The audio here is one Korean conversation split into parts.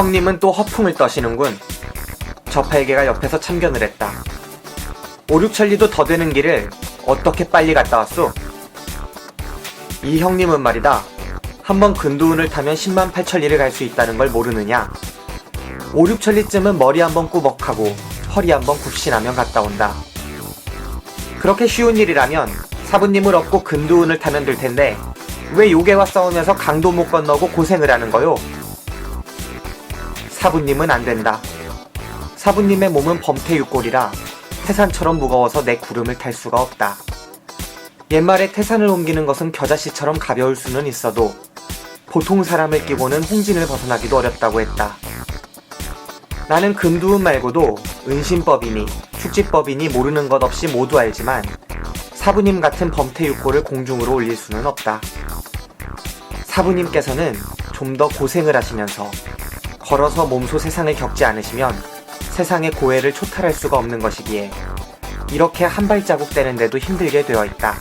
형님은 또 허풍을 떠시는군. 저팔계가 옆에서 참견을 했다. 5, 6천리도 더 되는 길을 어떻게 빨리 갔다 왔소? 이 형님은 말이다. 한번 근두운을 타면 10만 8천리를 갈 수 있다는 걸 모르느냐? 5, 6천리쯤은 머리 한번 꾸벅하고 허리 한번 굽신하면 갔다 온다. 그렇게 쉬운 일이라면 사부님을 업고 근두운을 타면 될 텐데 왜 요괴와 싸우면서 강도 못 건너고 고생을 하는 거요? 사부님은 안 된다. 사부님의 몸은 범태육골이라 태산처럼 무거워서 내 구름을 탈 수가 없다. 옛말에 태산을 옮기는 것은 겨자씨처럼 가벼울 수는 있어도 보통 사람을 끼고는 홍진을 벗어나기도 어렵다고 했다. 나는 근두운 말고도 은신법이니 축지법이니 모르는 것 없이 모두 알지만 사부님 같은 범태육골을 공중으로 올릴 수는 없다. 사부님께서는 좀 더 고생을 하시면서 걸어서 몸소 세상을 겪지 않으시면 세상의 고해를 초탈할 수가 없는 것이기에 이렇게 한 발자국 떼는데도 힘들게 되어 있다.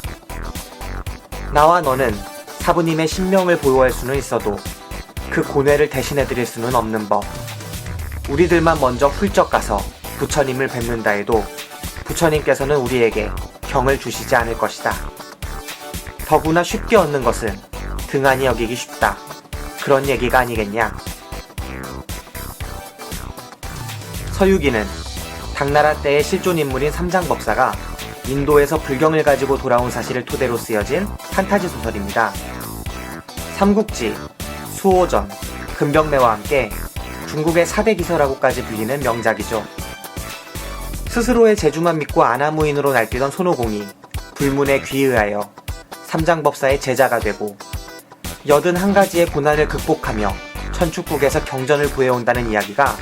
나와 너는 사부님의 신명을 보호할 수는 있어도 그 고뇌를 대신해드릴 수는 없는 법. 우리들만 먼저 훌쩍 가서 부처님을 뵙는다 해도 부처님께서는 우리에게 경을 주시지 않을 것이다. 더구나 쉽게 얻는 것은 등한히 여기기 쉽다. 그런 얘기가 아니겠냐. 서유기는 당나라 때의 실존인물인 삼장법사가 인도에서 불경을 가지고 돌아온 사실을 토대로 쓰여진 판타지 소설입니다. 삼국지, 수호전, 금병매와 함께 중국의 4대 기서라고까지 불리는 명작이죠. 스스로의 재주만 믿고 아나무인으로 날뛰던 손오공이 불문에 귀의하여 삼장법사의 제자가 되고 81가지의 고난을 극복하며 천축국에서 경전을 구해온다는 이야기가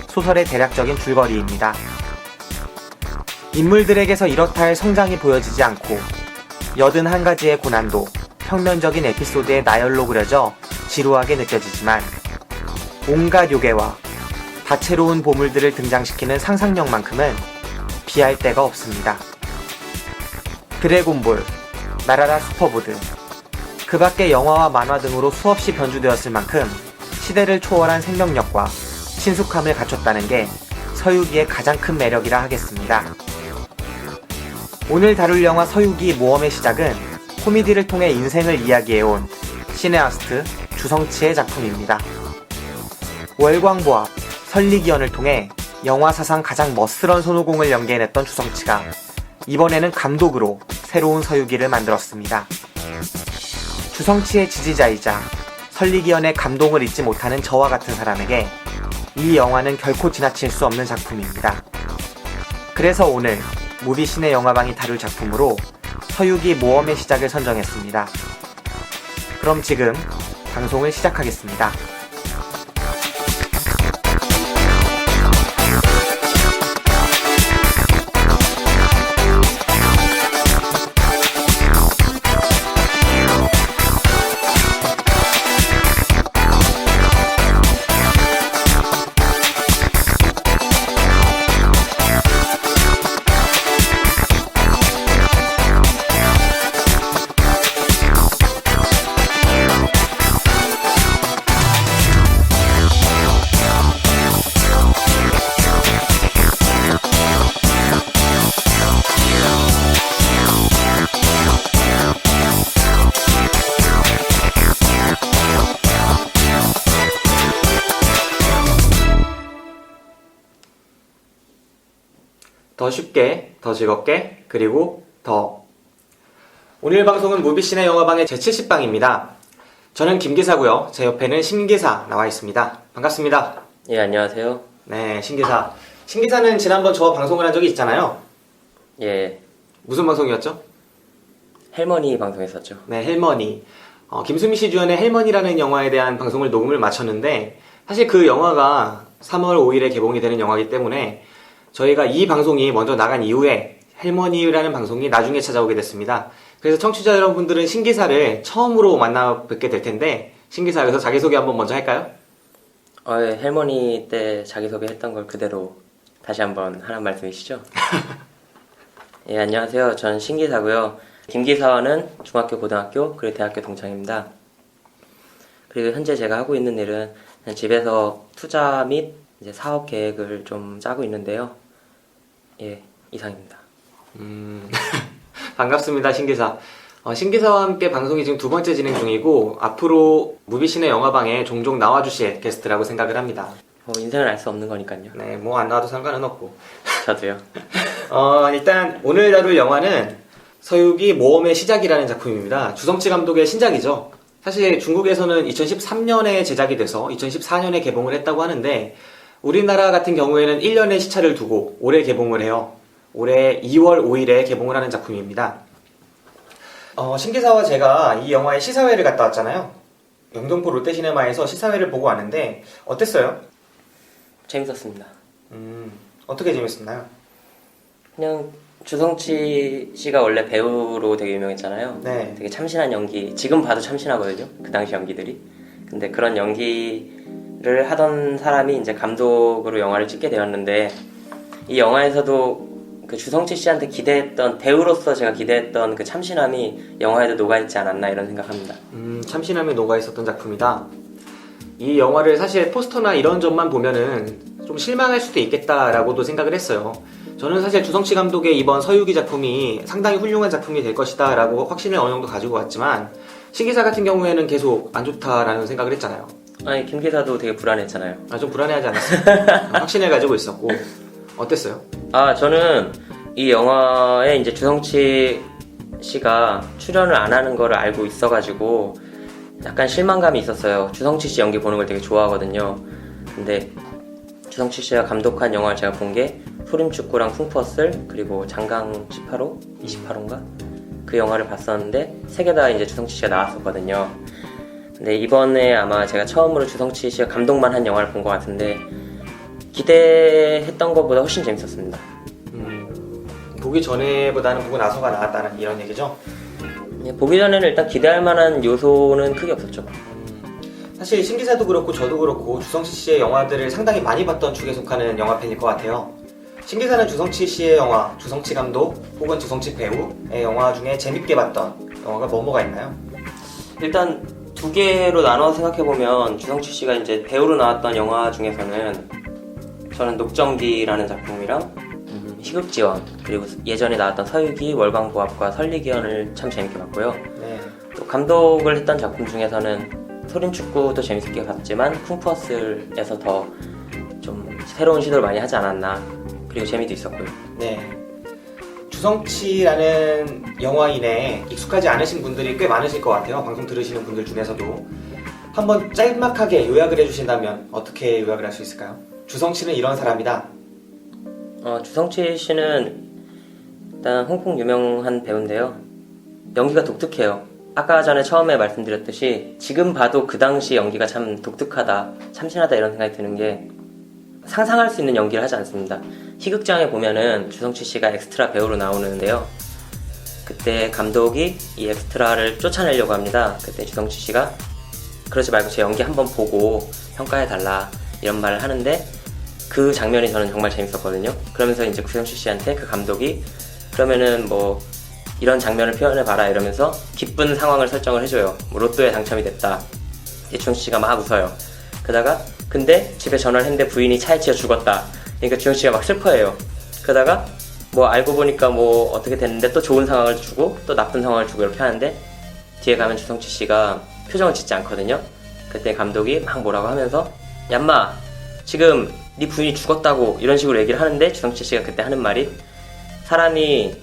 소설의 대략적인 줄거리입니다. 인물들에게서 이렇다 할 성장이 보여지지 않고 81가지의 고난도 평면적인 에피소드의 나열로 그려져 지루하게 느껴지지만 온갖 요괴와 다채로운 보물들을 등장시키는 상상력만큼은 비할 데가 없습니다. 드래곤볼, 나라라 슈퍼보드, 그 밖의 영화와 만화 등으로 수없이 변주되었을 만큼 시대를 초월한 생명력과 친숙함을 갖췄다는 게 서유기의 가장 큰 매력이라 하겠습니다. 오늘 다룰 영화 서유기 모험의 시작은 코미디를 통해 인생을 이야기해온 시네아스트 주성치의 작품입니다. 월광보합, 설리기연을 통해 영화 사상 가장 멋스런 손오공을 연기해냈던 주성치가 이번에는 감독으로 새로운 서유기를 만들었습니다. 주성치의 지지자이자 설리기연의 감동을 잊지 못하는 저와 같은 사람에게 이 영화는 결코 지나칠 수 없는 작품입니다. 그래서 오늘 무비신의 영화방이 다룰 작품으로 서유기 모험의 시작을 선정했습니다. 그럼 지금 방송을 시작하겠습니다. 더 쉽게, 더 즐겁게, 그리고 더. 오늘 방송은 무비신의 영화방의 제70방입니다. 저는 김기사고요. 제 옆에는 신기사 나와 있습니다. 반갑습니다. 예, 안녕하세요. 네, 신기사. 신기사는 지난번 저와 방송을 한 적이 있잖아요. 예, 무슨 방송이었죠? 헬머니 방송했었죠. 네, 헬머니. 김수미 씨 주연의 헬머니라는 영화에 대한 방송을 녹음을 마쳤는데 사실 그 영화가 3월 5일에 개봉이 되는 영화이기 때문에 저희가 이 방송이 먼저 나간 이후에 헬머니라는 방송이 나중에 찾아오게 됐습니다. 그래서 청취자 여러분들은 신기사를 처음으로 만나 뵙게 될 텐데 신기사 여기서 자기소개 한번 먼저 할까요? 예, 헬머니 때 자기소개 했던 걸 그대로 다시 한번 하란 말씀이시죠? 예, 안녕하세요. 전 신기사고요. 김기사와는 중학교, 고등학교, 그리고 대학교 동창입니다. 그리고 현재 제가 하고 있는 일은 그냥 집에서 투자 및 이제 사업 계획을 좀 짜고 있는데요. 예, 이상입니다. 반갑습니다, 신기사. 신기사와 함께 방송이 지금 2번째 진행 중이고 앞으로 무비신의 영화방에 종종 나와주실 게스트라고 생각을 합니다. 인생을 알 수 없는 거니까요. 네, 뭐 안 나와도 상관은 없고. 저도요. 일단 오늘 다룰 영화는 서유기 모험의 시작이라는 작품입니다. 주성치 감독의 신작이죠. 사실 중국에서는 2013년에 제작이 돼서 2014년에 개봉을 했다고 하는데 우리나라 같은 경우에는 1년의 시차를 두고 올해 개봉을 해요. 올해 2월 5일에 개봉을 하는 작품입니다. 신기사와 제가 이 영화의 시사회를 갔다 왔잖아요. 영등포 롯데시네마에서 시사회를 보고 왔는데 어땠어요? 재밌었습니다. 어떻게 재밌었나요? 그냥 주성치 씨가 원래 배우로 되게 유명했잖아요. 네. 되게 참신한 연기, 지금 봐도 참신하거든요. 그 당시 연기들이. 근데 그런 연기를 하던 사람이 이제 감독으로 영화를 찍게 되었는데 이 영화에서도 그 주성치 씨한테 기대했던, 배우로서 제가 기대했던 그 참신함이 영화에도 녹아있지 않았나 이런 생각합니다. 참신함이 녹아있었던 작품이다. 이 영화를 사실 포스터나 이런 점만 보면은 좀 실망할 수도 있겠다라고도 생각을 했어요. 저는 사실 주성치 감독의 이번 서유기 작품이 상당히 훌륭한 작품이 될 것이다 라고 확신을 어느 정도 가지고 왔지만 신기사 같은 경우에는 계속 안 좋다라는 생각을 했잖아요. 아니, 김 기사도 되게 불안했잖아요. 좀 불안해하지 않았어요? 확신을 가지고 있었고. 어땠어요? 저는 이 영화에 이제 주성치 씨가 출연을 안 하는 거를 알고 있어가지고 약간 실망감이 있었어요. 주성치 씨 연기 보는 걸 되게 좋아하거든요. 근데 주성치 씨가 감독한 영화를 제가 본 게 소림축구랑 풍퍼슬 그리고 장강 18호? 28호인가? 그 영화를 봤었는데 세 개 다 이제 주성치 씨가 나왔었거든요. 근데 이번에 아마 제가 처음으로 주성치 씨가 감독만 한 영화를 본 것 같은데 기대했던 것보다 훨씬 재밌었습니다. 보기 전에보다는 보고 나서가 나았다는 이런 얘기죠? 보기 전에는 일단 기대할 만한 요소는 크게 없었죠. 사실 신기사도 그렇고 저도 그렇고 주성치 씨의 영화들을 상당히 많이 봤던 축에 속하는 영화팬일 것 같아요. 신기사는 주성치 씨의 영화, 주성치 감독 혹은 주성치 배우의 영화 중에 재밌게 봤던 영화가 뭐가 있나요? 일단 두 개로 나눠 생각해보면 주성치 씨가 이제 배우로 나왔던 영화 중에서는 저는 녹정기라는 작품이랑 희극지원 그리고 예전에 나왔던 서유기, 월광보합과 설리기원을 참 재밌게 봤고요. 네. 또 감독을 했던 작품 중에서는 소림축구도 재밌게 봤지만 쿵푸어슬에서 더 좀 새로운 시도를 많이 하지 않았나, 그리고 재미도 있었고요. 네. 주성치라는 영화인에 익숙하지 않으신 분들이 꽤 많으실 것 같아요. 방송 들으시는 분들 중에서도. 한번 짤막하게 요약을 해주신다면 어떻게 요약을 할 수 있을까요? 주성치는 이런 사람이다. 주성치 씨는 일단 홍콩 유명한 배우인데요. 연기가 독특해요. 아까 전에 처음에 말씀드렸듯이 지금 봐도 그 당시 연기가 참 독특하다, 참신하다 이런 생각이 드는 게 상상할 수 있는 연기를 하지 않습니다. 희극장에 보면은 주성치 씨가 엑스트라 배우로 나오는데요. 그때 감독이 이 엑스트라를 쫓아내려고 합니다. 그때 주성치 씨가 그러지 말고 제 연기 한번 보고 평가해달라 이런 말을 하는데 그 장면이 저는 정말 재밌었거든요. 그러면서 이제 주성치 씨한테 그 감독이 그러면은 뭐 이런 장면을 표현해봐라 이러면서 기쁜 상황을 설정을 해줘요. 뭐 로또에 당첨이 됐다. 주성치 씨가 막 웃어요. 그러다가 근데 집에 전화를 했는데 부인이 차에 치여 죽었다. 그러니까 주성치 씨가 막 슬퍼해요. 그러다가 뭐 알고 보니까 뭐 어떻게 됐는데 또 좋은 상황을 주고 또 나쁜 상황을 주고 이렇게 하는데 뒤에 가면 주성치 씨가 표정을 짓지 않거든요. 그때 감독이 막 뭐라고 하면서 얌마 지금 네 부인이 죽었다고 이런 식으로 얘기를 하는데 주성치 씨가 그때 하는 말이 사람이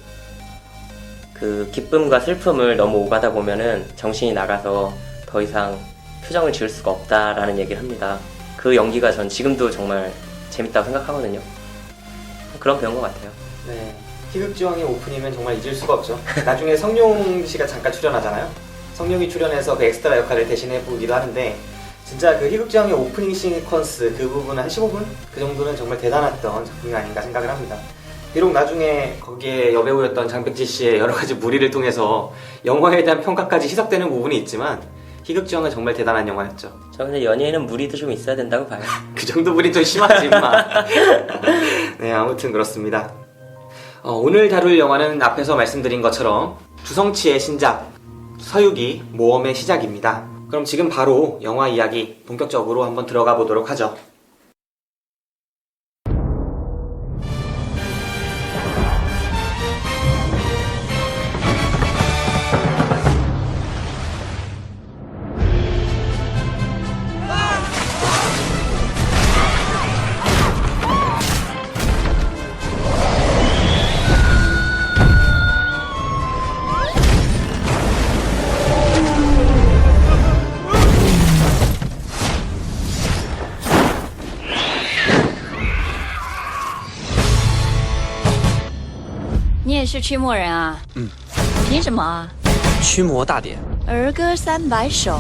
그 기쁨과 슬픔을 너무 오가다 보면은 정신이 나가서 더 이상 표정을 지을 수가 없다라는 얘기를 합니다. 그 연기가 전 지금도 정말 재밌다고 생각하거든요. 그런 배우인 것 같아요. 네. 희극지왕의 오프닝은 정말 잊을 수가 없죠. 나중에 성룡 씨가 잠깐 출연하잖아요. 성룡이 출연해서 그 엑스트라 역할을 대신해 보기도 하는데 진짜 그 희극지왕의 오프닝 시퀀스 그 부분은 한 15분? 그 정도는 정말 대단했던 작품이 아닌가 생각을 합니다. 비록 나중에 거기에 여배우였던 장백지 씨의 여러 가지 무리를 통해서 영화에 대한 평가까지 희석되는 부분이 있지만 희극지왕은 정말 대단한 영화였죠. 저 근데 연예인은 무리도 좀 있어야 된다고 봐요. 그 정도 무리 좀 심하지 임마. 네, 아무튼 그렇습니다. 오늘 다룰 영화는 앞에서 말씀드린 것처럼 주성치의 신작 서유기 모험의 시작입니다. 그럼 지금 바로 영화 이야기 본격적으로 한번 들어가 보도록 하죠.你也是驱魔人啊？凭什么啊？驱魔大典，儿歌300首。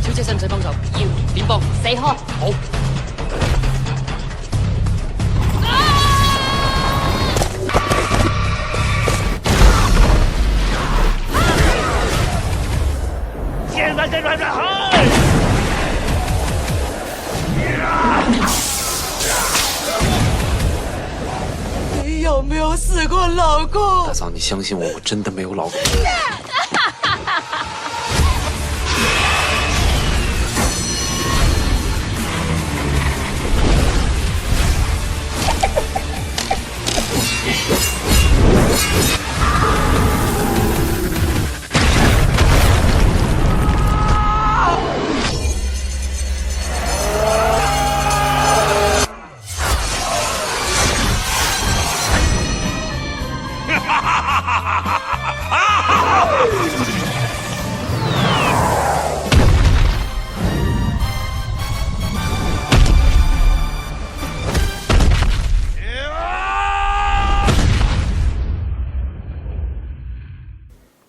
小姐使唔使幫手？要，點幫？死開！好。现在这软软好！你有沒有死過老公？大嫂，你相信我，我真的沒有老公。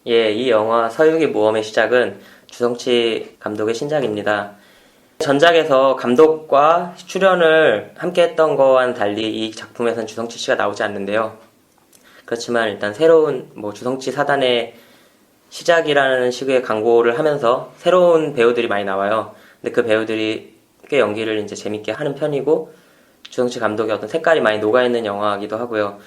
예, 이 영화 서유기 모험의 시작은 주성치 감독의 신작입니다. 전작에서 감독과 출연을 함께 했던 거와는 달리 이 작품에서는 주성치 씨가 나오지 않는데요. 그렇지만 일단 새로운 주성치 사단의 시작이라는 식의 광고를 하면서 새로운 배우들이 많이 나와요. 근데 그 배우들이 꽤 연기를 이제 재밌게 하는 편이고 주성치 감독의 어떤 색깔이 많이 녹아있는 영화이기도 하고요.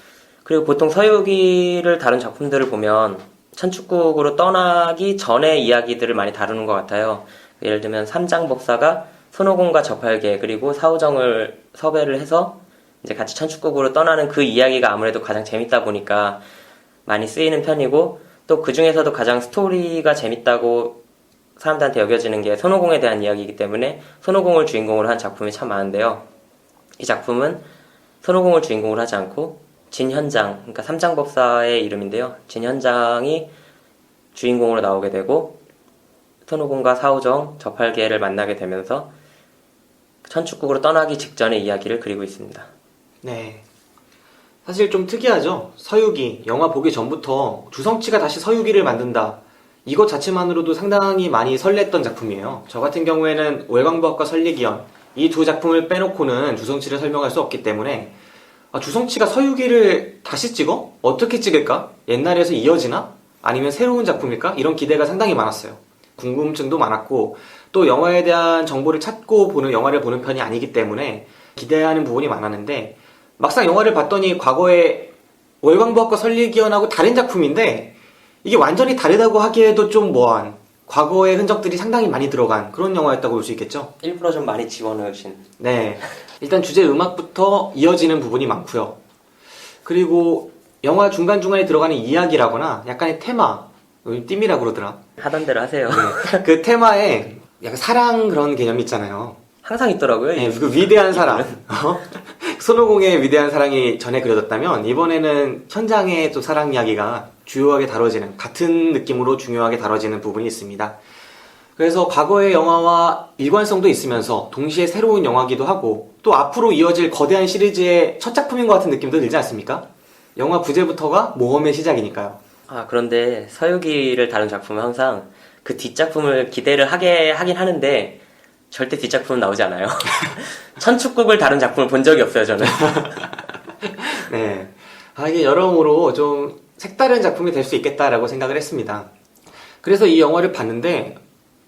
그리고 보통 서유기를 다룬 작품들을 보면 천축국으로 떠나기 전의 이야기들을 많이 다루는 것 같아요. 예를 들면 삼장법사가 손오공과 저팔계 그리고 사우정을 섭외를 해서 이제 같이 천축국으로 떠나는 그 이야기가 아무래도 가장 재밌다 보니까 많이 쓰이는 편이고 또 그 중에서도 가장 스토리가 재밌다고 사람들한테 여겨지는 게 손오공에 대한 이야기이기 때문에 손오공을 주인공으로 한 작품이 참 많은데요. 이 작품은 손오공을 주인공으로 하지 않고 진현장, 그러니까 삼장법사의 이름인데요. 진현장이 주인공으로 나오게 되고 손오공과 사우정, 저팔계를 만나게 되면서 천축국으로 떠나기 직전의 이야기를 그리고 있습니다. 네. 사실 좀 특이하죠. 서유기, 영화 보기 전부터 주성치가 다시 서유기를 만든다. 이것 자체만으로도 상당히 많이 설렜던 작품이에요. 저 같은 경우에는 월광부학과 설리기연 이 두 작품을 빼놓고는 주성치를 설명할 수 없기 때문에 주성치가 서유기를 다시 찍어? 어떻게 찍을까? 옛날에서 이어지나? 아니면 새로운 작품일까? 이런 기대가 상당히 많았어요. 궁금증도 많았고 또 영화에 대한 정보를 찾고 영화를 보는 편이 아니기 때문에 기대하는 부분이 많았는데 막상 영화를 봤더니 과거에 월광부학과 설리기연하고 다른 작품인데 이게 완전히 다르다고 하기에도 좀 뭐한 과거의 흔적들이 상당히 많이 들어간 그런 영화였다고 볼 수 있겠죠? 일부러 좀 많이 집어넣으신. 네. 일단 주제 음악부터 이어지는 부분이 많고요. 그리고 영화 중간중간에 들어가는 이야기라거나 약간의 테마, 띠미라고 그러더라. 하던 대로 하세요. 네. 그 테마에 약간 사랑 그런 개념이 있잖아요. 항상 있더라고요. 네, 그 위대한 사랑. 손오공의 위대한 사랑이 전에 그려졌다면 이번에는 현장의 또 사랑 이야기가 주요하게 다뤄지는 같은 느낌으로 중요하게 다뤄지는 부분이 있습니다. 그래서 과거의 영화와 일관성도 있으면서 동시에 새로운 영화기도 하고 또 앞으로 이어질 거대한 시리즈의 첫 작품인 것 같은 느낌도 들지 않습니까? 영화 부제부터가 모험의 시작이니까요. 그런데 서유기를 다룬 작품은 항상 그 뒷작품을 기대를 하긴 하는데 절대 뒷작품은 나오지 않아요. 천축국을 다룬 작품을 본 적이 없어요, 저는. 네. 이게 여러모로 좀 색다른 작품이 될 수 있겠다라고 생각을 했습니다. 그래서 이 영화를 봤는데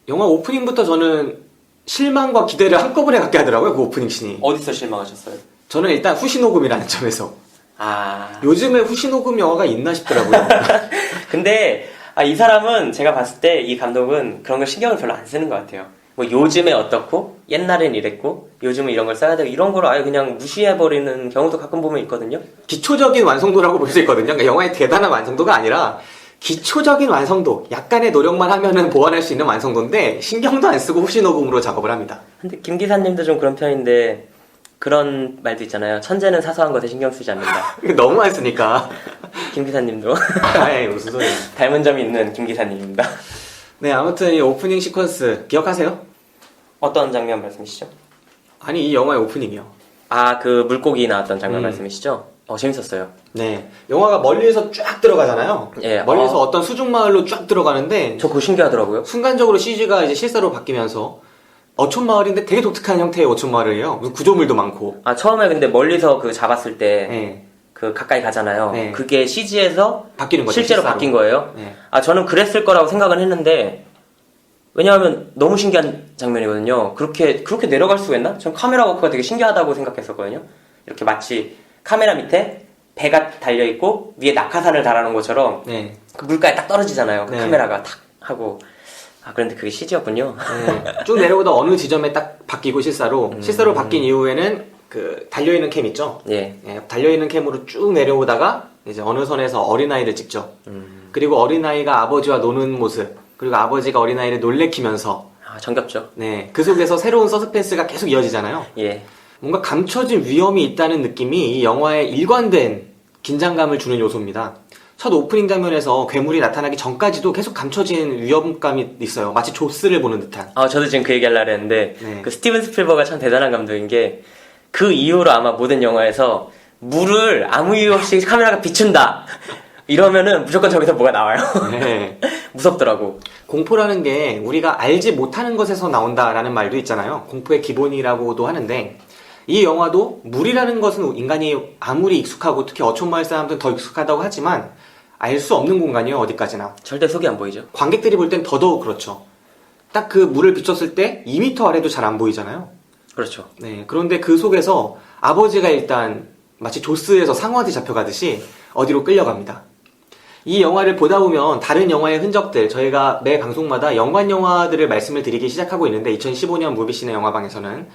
영화 오프닝부터 저는 실망과 기대를 한꺼번에 갖게 하더라고요. 그 오프닝 씬이. 어디서 실망하셨어요? 저는 일단 후시노금이라는 점에서 아. 요즘에 후시노금 영화가 있나 싶더라고요. 근데 이 사람은 제가 봤을 때 이 감독은 그런 걸 신경을 별로 안 쓰는 것 같아요. 뭐 요즘에 어떻고 옛날엔 이랬고 요즘은 이런 걸 써야 되고 이런 걸 아예 그냥 무시해버리는 경우도 가끔 보면 있거든요. 기초적인 완성도라고 볼 수 있거든요. 그러니까 영화의 대단한 완성도가 아니라 기초적인 완성도, 약간의 노력만 하면은 보완할 수 있는 완성도인데 신경도 안 쓰고 후시노금으로 작업을 합니다. 근데 김 기사님도 좀 그런 편인데 그런 말도 있잖아요. 천재는 사소한 것에 신경 쓰지 않는다. 너무 많이 쓰니까. 김 기사님도 아이, 무슨 소리야. 닮은 점이 있는 김 기사님입니다. 네, 아무튼 이 오프닝 시퀀스 기억하세요? 어떤 장면 말씀이시죠? 아니, 이 영화의 오프닝이요. 아, 그 물고기 나왔던 장면 말씀이시죠? 재밌었어요. 네, 영화가 멀리서 쫙 들어가잖아요. 예, 멀리서 어떤 수중 마을로 쫙 들어가는데 저 그거 신기하더라고요. 순간적으로 CG가 이제 실사로 바뀌면서 어촌 마을인데 되게 독특한 형태의 어촌 마을이에요. 무슨 구조물도 많고. 아, 처음에 근데 멀리서 그 잡았을 때 네, 그 가까이 가잖아요. 네. 그게 CG에서 바뀌는 거죠. 실제로 실사로. 바뀐 거예요. 네. 아, 저는 그랬을 거라고 생각은 했는데 왜냐하면 너무 신기한 장면이거든요. 그렇게 내려갈 수가 있나? 전 카메라 워크가 되게 신기하다고 생각했었거든요. 이렇게 마치 카메라 밑에 배가 달려있고 위에 낙하산을 달아놓은 것처럼 네. 그 물가에 딱 떨어지잖아요. 그 네. 카메라가 탁 하고. 아, 그런데 그게 CG였군요. 네. 쭉 내려오다 어느 지점에 딱 바뀌고 실사로 바뀐 이후에는 그 달려있는 캠 있죠? 예. 예, 달려있는 캠으로 쭉 내려오다가 이제 어느 선에서 어린아이를 찍죠. 그리고 어린아이가 아버지와 노는 모습, 그리고 아버지가 어린아이를 놀래키면서 아, 정겹죠. 네, 그 속에서 새로운 서스펜스가 계속 이어지잖아요. 예. 뭔가 감춰진 위험이 있다는 느낌이 이 영화에 일관된 긴장감을 주는 요소입니다. 첫 오프닝 장면에서 괴물이 나타나기 전까지도 계속 감춰진 위험감이 있어요. 마치 조스를 보는 듯한. 아, 저도 지금 그 얘기하려고 했는데 네. 그 스티븐 스필버가 참 대단한 감독인 게 그 이후로 아마 모든 영화에서 물을 아무 이유 없이 카메라가 비춘다 이러면은 무조건 저기서 뭐가 나와요. 네. 무섭더라고. 공포라는 게 우리가 알지 못하는 것에서 나온다라는 말도 있잖아요. 공포의 기본이라고도 하는데 이 영화도 물이라는 것은 인간이 아무리 익숙하고 특히 어촌마을 사람들은 더 익숙하다고 하지만 알 수 없는 공간이에요. 어디까지나. 절대 속이 안 보이죠. 관객들이 볼 땐 더더욱 그렇죠. 딱 그 물을 비췄을 때 2m 아래도 잘 안 보이잖아요. 그렇죠. 네, 그런데 그 속에서 아버지가 일단 마치 조스에서 상어한테 잡혀가듯이 어디로 끌려갑니다. 이 영화를 보다 보면 다른 영화의 흔적들, 저희가 매 방송마다 연관 영화들을 말씀을 드리기 시작하고 있는데 2015년 무비신의 영화방에서는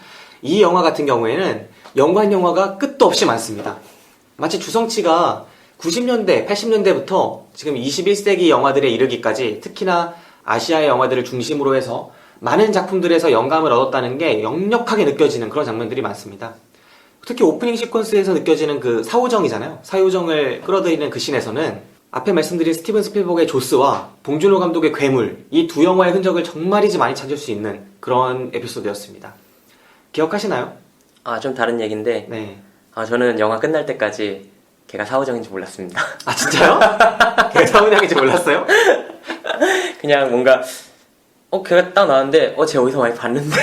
이 영화 같은 경우에는 연관 영화가 끝도 없이 많습니다. 마치 주성치가 90년대, 80년대부터 지금 21세기 영화들에 이르기까지 특히나 아시아의 영화들을 중심으로 해서 많은 작품들에서 영감을 얻었다는 게 역력하게 느껴지는 그런 장면들이 많습니다. 특히 오프닝 시퀀스에서 느껴지는 그 사오정이잖아요. 사오정을 끌어들이는 그 씬에서는 앞에 말씀드린 스티븐 스필버그의 조스와 봉준호 감독의 괴물, 이 두 영화의 흔적을 정말이지 많이 찾을 수 있는 그런 에피소드였습니다. 기억하시나요? 아, 좀 다른 얘기인데 네. 아, 저는 영화 끝날 때까지 걔가 사오정인지 몰랐습니다. 아, 진짜요? 걔가 사오정인지 몰랐어요? 그냥 뭔가 걔가 딱 나왔는데 쟤 어디서 많이 봤는데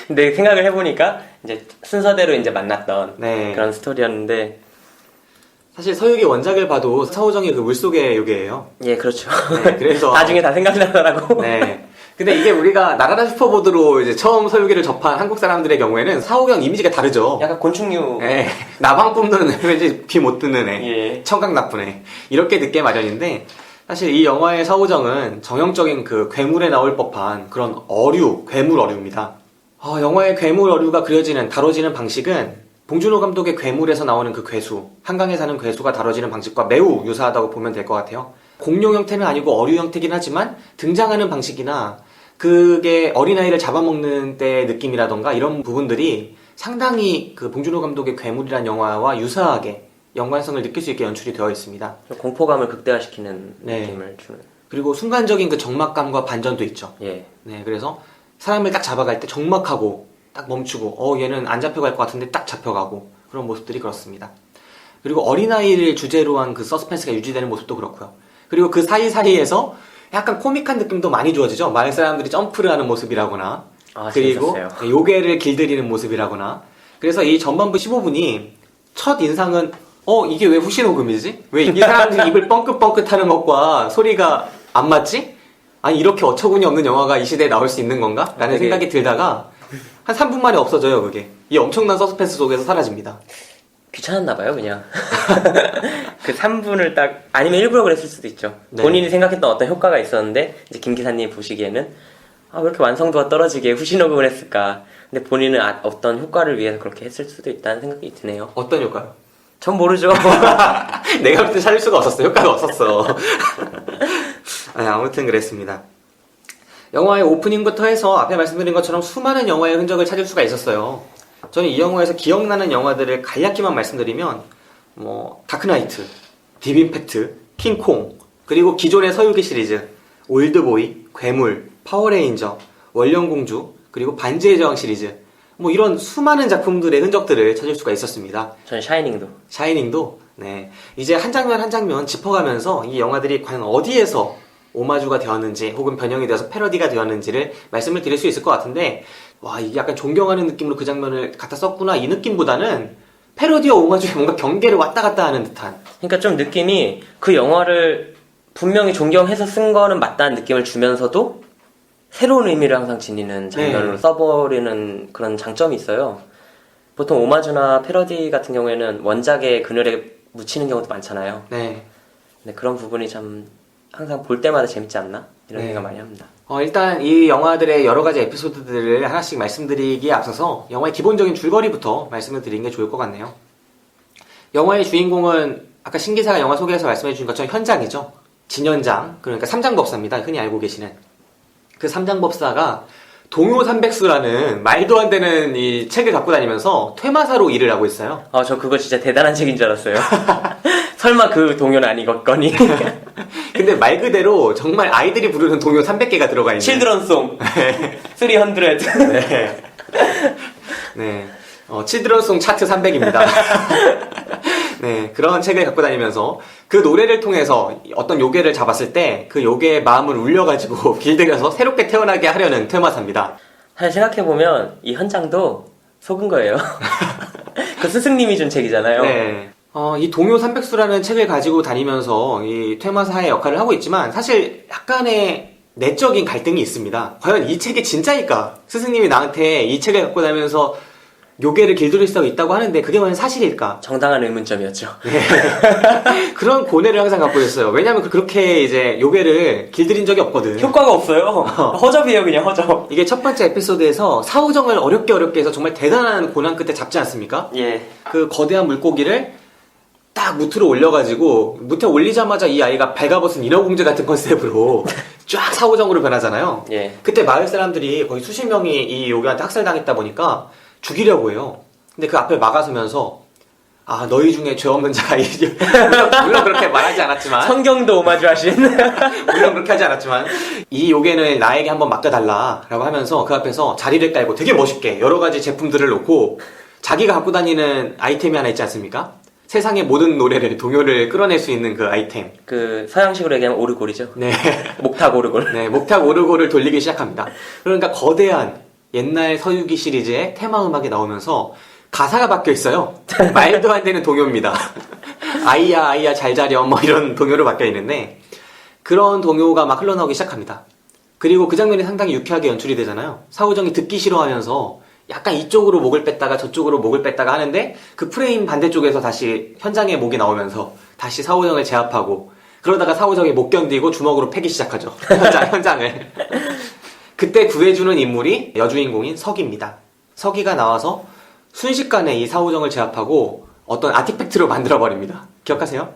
근데 생각을 해보니까 이제 순서대로 이제 만났던 네. 그런 스토리였는데 사실 서유기 원작을 봐도 사오정이 그 물속의 요괴예요. 예, 그렇죠. 네, 그래서 나중에 다 생각나더라고. 네. 근데 이게 우리가 나라라 슈퍼보드로 이제 처음 서유기를 접한 한국 사람들의 경우에는 사오경 이미지가 다르죠. 약간 곤충류. 네. 나방 뿜는 왠지 비 못 드는 애, 예. 청각 나쁜 애 이렇게 늦게 마련인데 사실 이 영화의 사오정은 정형적인 그 괴물에 나올 법한 그런 어류, 괴물 어류입니다. 영화의 괴물 어류가 그려지는, 다뤄지는 방식은 봉준호 감독의 괴물에서 나오는 그 괴수, 한강에 사는 괴수가 다뤄지는 방식과 매우 유사하다고 보면 될 것 같아요. 공룡 형태는 아니고 어류 형태긴 하지만 등장하는 방식이나 그게 어린아이를 잡아먹는 때의 느낌이라던가 이런 부분들이 상당히 그 봉준호 감독의 괴물이란 영화와 유사하게 연관성을 느낄 수 있게 연출이 되어 있습니다. 공포감을 극대화시키는 네. 느낌을 주는. 그리고 순간적인 그 적막감과 반전도 있죠. 예. 네, 그래서 사람을 딱 잡아갈 때 적막하고 딱 멈추고 얘는 안 잡혀갈 것 같은데 딱 잡혀가고 그런 모습들이 그렇습니다. 그리고 어린아이를 주제로 한 그 서스펜스가 유지되는 모습도 그렇고요. 그리고 그 사이사이에서 약간 코믹한 느낌도 많이 주어지죠. 마을 사람들이 점프를 하는 모습이라거나 그리고 재밌었어요. 요괴를 길들이는 모습이라거나 그래서 이 전반부 15분이 첫 인상은 이게 왜 후시노금이지? 왜 이 사람들이 입을 뻥긋뻥긋 하는 것과 소리가 안 맞지? 아니 이렇게 어처구니 없는 영화가 이 시대에 나올 수 있는 건가? 라는 되게- 생각이 들다가 한 3분 만에 없어져요 그게. 이 엄청난 서스펜스 속에서 사라집니다. 귀찮았나 봐요, 그냥. 그 3분을 딱, 아니면 일부러 그랬을 수도 있죠. 네. 본인이 생각했던 어떤 효과가 있었는데, 이제 김 기사님이 보시기에는, 왜 이렇게 완성도가 떨어지게 후시녹음을 했을까. 근데 본인은 어떤 효과를 위해서 그렇게 했을 수도 있다는 생각이 드네요. 어떤 효과요? 전 모르죠. 내가 볼 때 찾을 수가 없었어. 효과가 없었어. 아니, 아무튼 그랬습니다. 영화의 오프닝부터 해서 앞에 말씀드린 것처럼 수많은 영화의 흔적을 찾을 수가 있었어요. 저는 이 영화에서 기억나는 영화들을 간략히만 말씀드리면 다크나이트, 딥임팩트, 킹콩, 그리고 기존의 서유기 시리즈 올드보이, 괴물, 파워레인저, 원령공주, 그리고 반지의 제왕 시리즈 이런 수많은 작품들의 흔적들을 찾을 수가 있었습니다. 전 샤이닝도. 샤이닝도 네, 이제 한 장면 한 장면 짚어가면서 이 영화들이 과연 어디에서 오마주가 되었는지 혹은 변형이 되어서 패러디가 되었는지를 말씀을 드릴 수 있을 것 같은데, 와, 이게 약간 존경하는 느낌으로 그 장면을 갖다 썼구나 이 느낌보다는 패러디와 오마주의 뭔가 경계를 왔다 갔다 하는 듯한. 그러니까 좀 느낌이 그 영화를 분명히 존경해서 쓴 거는 맞다는 느낌을 주면서도 새로운 의미를 항상 지니는 장면으로 써버리는 그런 장점이 있어요. 보통 오마주나 패러디 같은 경우에는 원작의 그늘에 묻히는 경우도 많잖아요. 네. 근데 그런 부분이 참 항상 볼 때마다 재밌지 않나? 이런 네. 생각 많이 합니다. 일단 이 영화들의 여러 가지 에피소드들을 하나씩 말씀드리기에 앞서서 영화의 기본적인 줄거리부터 말씀을 드리는 게 좋을 것 같네요. 영화의 주인공은 아까 신기사가 영화 소개에서 말씀해 주신 것처럼 현장이죠. 진현장, 그러니까 삼장법사입니다. 흔히 알고 계시는. 그 삼장법사가 동요삼백수라는 말도 안 되는 이 책을 갖고 다니면서 퇴마사로 일을 하고 있어요. 저 그거 진짜 대단한 책인 줄 알았어요. 설마 그 동요는 아니겠거니? 근데 말 그대로 정말 아이들이 부르는 동요 300개가 들어가 있는 칠드런송 300. 네. 네. 칠드런송 차트 300입니다. 네, 그런 책을 갖고 다니면서 그 노래를 통해서 어떤 요괴를 잡았을 때 그 요괴의 마음을 울려가지고 길들여서 새롭게 태어나게 하려는 퇴마사입니다. 사실 생각해보면 이 현장도 속은 거예요. 그 스승님이 준 책이잖아요. 네. 이 동요 삼백수라는 책을 가지고 다니면서 이 퇴마사의 역할을 하고 있지만 사실 약간의 내적인 갈등이 있습니다. 과연 이 책이 진짜일까? 스승님이 나한테 이 책을 갖고 다니면서 요괴를 길들일 수 있다고 하는데 그게 과연 사실일까? 정당한 의문점이었죠. 네. 그런 고뇌를 항상 갖고 있어요. 왜냐면 그렇게 이제 요괴를 길들인 적이 없거든. 효과가 없어요. 허접이에요, 그냥 허접. 이게 첫 번째 에피소드에서 사후정을 어렵게 해서 정말 대단한 고난 끝에 잡지 않습니까? 예. 그 거대한 물고기를 딱 무트로 올려가지고 무트에 올리자마자 이 아이가 발가벗은 인어공주 같은 컨셉으로 쫙 사후정으로 변하잖아요. 예. 그때 마을 사람들이 거의 수십 명이 이 요괴한테 학살당했다 보니까 죽이려고 해요. 근데 그 앞에 막아서면서 너희 중에 죄 없는 자가 물론 그렇게 말하지 않았지만 성경도 오마주 하신. 물론 그렇게 하지 않았지만 이 요괴는 나에게 한번 맡겨달라 라고 하면서 그 앞에서 자리를 깔고 되게 멋있게 여러 가지 제품들을 놓고 자기가 갖고 다니는 아이템이 하나 있지 않습니까? 세상의 모든 노래를 동요를 끌어낼 수 있는 그 아이템. 그 서양식으로 얘기하면 오르골이죠. 네. 목탁 오르골. 네, 목탁 오르골을 돌리기 시작합니다. 그러니까 거대한 옛날 서유기 시리즈의 테마 음악이 나오면서 가사가 바뀌어 있어요. 말도 안 되는 동요입니다. 아이야 잘 자렴 이런 동요로 바뀌어 있는데 그런 동요가 막 흘러나오기 시작합니다. 그리고 그 장면이 상당히 유쾌하게 연출이 되잖아요. 사후정이 듣기 싫어하면서 약간 이쪽으로 목을 뺐다가 저쪽으로 목을 뺐다가 하는데 그 프레임 반대쪽에서 다시 현장에 목이 나오면서 다시 사후정을 제압하고 그러다가 사후정이 못 견디고 주먹으로 패기 시작하죠. 현장을. 그때 구해주는 인물이 여주인공인 석이입니다. 석이가 나와서 순식간에 이 사후정을 제압하고 어떤 아티팩트로 만들어버립니다. 기억하세요?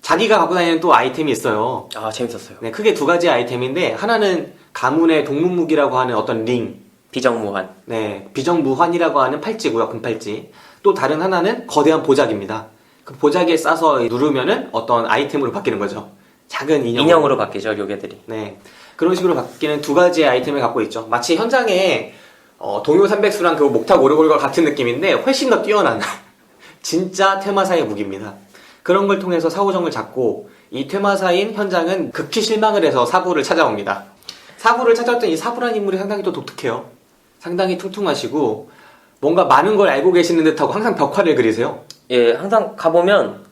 자기가 갖고 다니는 또 아이템이 있어요. 재밌었어요. 네, 크게 두 가지 아이템인데 하나는 가문의 동문무기라고 하는 어떤 링. 비정무환. 네, 비정무환이라고 하는 팔찌고요, 금팔찌. 또 다른 하나는 거대한 보자기입니다. 그 보자기에 싸서 누르면은 어떤 아이템으로 바뀌는 거죠. 작은 인형으로 바뀌죠, 요괴들이. 네. 그런 식으로 바뀌는 두 가지의 아이템을 갖고 있죠. 마치 현장에 동요 삼백수랑 그 목탁 오르골과 같은 느낌인데 훨씬 더 뛰어난 진짜 퇴마사의 무기입니다. 그런 걸 통해서 사후정을 잡고 이 퇴마사인 현장은 극히 실망을 해서 사부를 찾아옵니다. 사부를 찾아왔던 이 사부라는 인물이 상당히 또 독특해요. 상당히 퉁퉁하시고 뭔가 많은 걸 알고 계시는 듯하고 항상 벽화를 그리세요. 예, 항상 가보면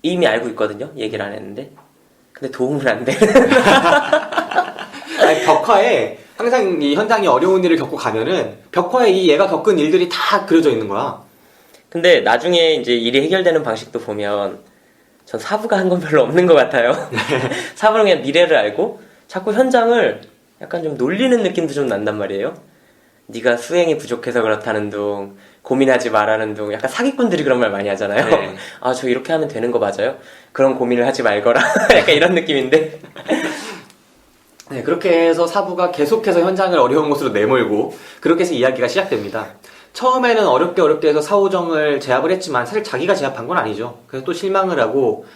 이미 알고 있거든요. 얘기를 안 했는데. 근데 도움을 안 돼. 아니, 벽화에 항상 이 현장이 어려운 일을 겪고 가면은 벽화에 이 얘가 겪은 일들이 다 그려져 있는 거야. 근데 나중에 이제 일이 해결되는 방식도 보면 전 사부가 한 건 별로 없는 것 같아요. 사부는 그냥 미래를 알고 자꾸 현장을 약간 좀 놀리는 느낌도 좀 난단 말이에요. 네가 수행이 부족해서 그렇다는 둥, 고민하지 말라는 둥, 약간 사기꾼들이 그런 말 많이 하잖아요. 네. 아, 저 이렇게 하면 되는 거 맞아요? 그런 고민을 하지 말거라. 약간 이런 느낌인데. 네, 그렇게 해서 사부가 계속해서 현장을 어려운 곳으로 내몰고 그렇게 해서 이야기가 시작됩니다. 처음에는 어렵게 해서 사오정을 제압을 했지만 사실 자기가 제압한 건 아니죠. 그래서 또 실망을 하고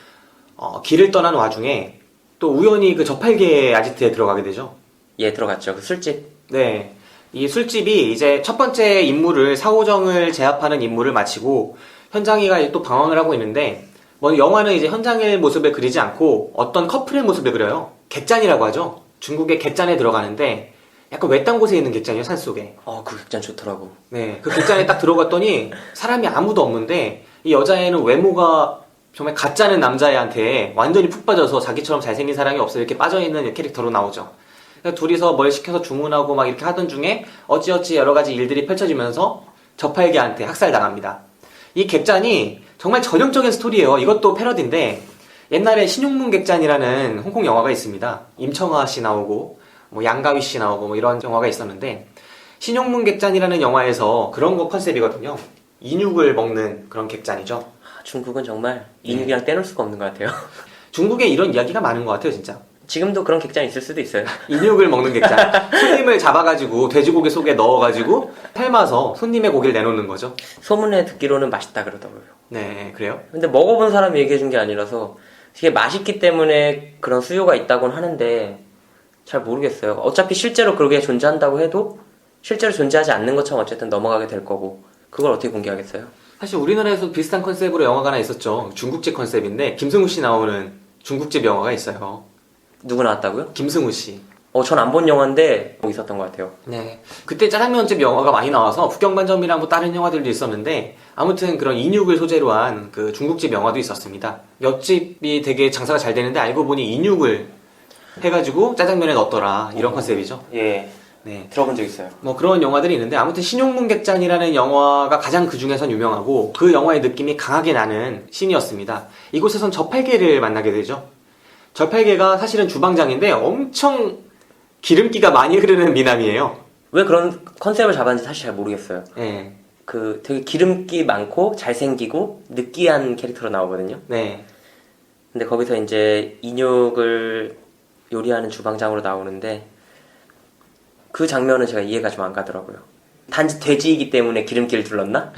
길을 떠난 와중에 또 우연히 그 저팔계 아지트에 들어가게 되죠. 예, 들어갔죠. 그 술집. 네, 이 술집이 이제 첫 번째 임무를 사오정을 제압하는 임무를 마치고 현장이가 또 방황을 하고 있는데 뭐 영화는 이제 현장의 모습을 그리지 않고 어떤 커플의 모습을 그려요. 객잔이라고 하죠. 중국의 객잔에 들어가는데 약간 외딴 곳에 있는 객잔이에요, 산속에. 그 객잔 좋더라고. 네, 그 객잔에 딱 들어갔더니 사람이 아무도 없는데 이 여자애는 외모가 정말 가짜는 남자애한테 완전히 푹 빠져서 자기처럼 잘생긴 사람이 없어 이렇게 빠져있는 캐릭터로 나오죠. 그래서 둘이서 뭘 시켜서 주문하고 막 이렇게 하던 중에 어찌어찌 여러 가지 일들이 펼쳐지면서 저팔계한테 학살당합니다. 이 객잔이 정말 전형적인 스토리예요. 이것도 패러디인데 옛날에 신용문 객잔이라는 홍콩 영화가 있습니다. 임청아 씨 나오고 뭐 양가위 씨 나오고 뭐 이런 영화가 있었는데 신용문 객잔이라는 영화에서 그런 거 컨셉이거든요. 인육을 먹는 그런 객잔이죠. 중국은 정말 인육이랑 떼놓을 수가 없는 것 같아요. 중국에 이런 이야기가 많은 것 같아요, 진짜. 지금도 그런 객잔 있을 수도 있어요. 인육을 먹는 객잔. 손님을 잡아가지고 돼지고기 속에 넣어가지고 삶아서 손님의 고기를 내놓는 거죠. 소문에 듣기로는 맛있다 그러더라고요. 네, 그래요? 근데 먹어본 사람이 얘기해준 게 아니라서 이게 맛있기 때문에 그런 수요가 있다고는 하는데 잘 모르겠어요. 어차피 실제로 그게 존재한다고 해도 실제로 존재하지 않는 것처럼 어쨌든 넘어가게 될 거고 그걸 어떻게 공개하겠어요? 사실 우리나라에서 비슷한 컨셉으로 영화가 하나 있었죠. 중국집 컨셉인데 김승우 씨 나오는 중국집 영화가 있어요. 누구 나왔다고요? 김승우 씨. 전 안 본 영화인데 있었던 것 같아요. 네. 그때 짜장면집 영화가 많이 나와서 북경반점이랑 뭐 다른 영화들도 있었는데 아무튼 그런 인육을 소재로 한 그 중국집 영화도 있었습니다. 옆집이 되게 장사가 잘 되는데 알고 보니 인육을 해가지고 짜장면에 넣었더라. 이런 컨셉이죠. 예, 네. 들어본 적 있어요. 뭐 그런 영화들이 있는데 아무튼 신용문 객잔이라는 영화가 가장 그 중에선 유명하고 그 영화의 느낌이 강하게 나는 씬이었습니다. 이곳에선 저팔계를 만나게 되죠. 저팔계가 사실은 주방장인데 엄청 기름기가 많이 흐르는 미남이에요. 왜 그런 컨셉을 잡았는지 사실 잘 모르겠어요. 네. 그 되게 기름기 많고 잘생기고 느끼한 캐릭터로 나오거든요. 네. 근데 거기서 이제 인육을 요리하는 주방장으로 나오는데 그 장면은 제가 이해가 좀 안 가더라고요. 단지 돼지이기 때문에 기름기를 둘렀나?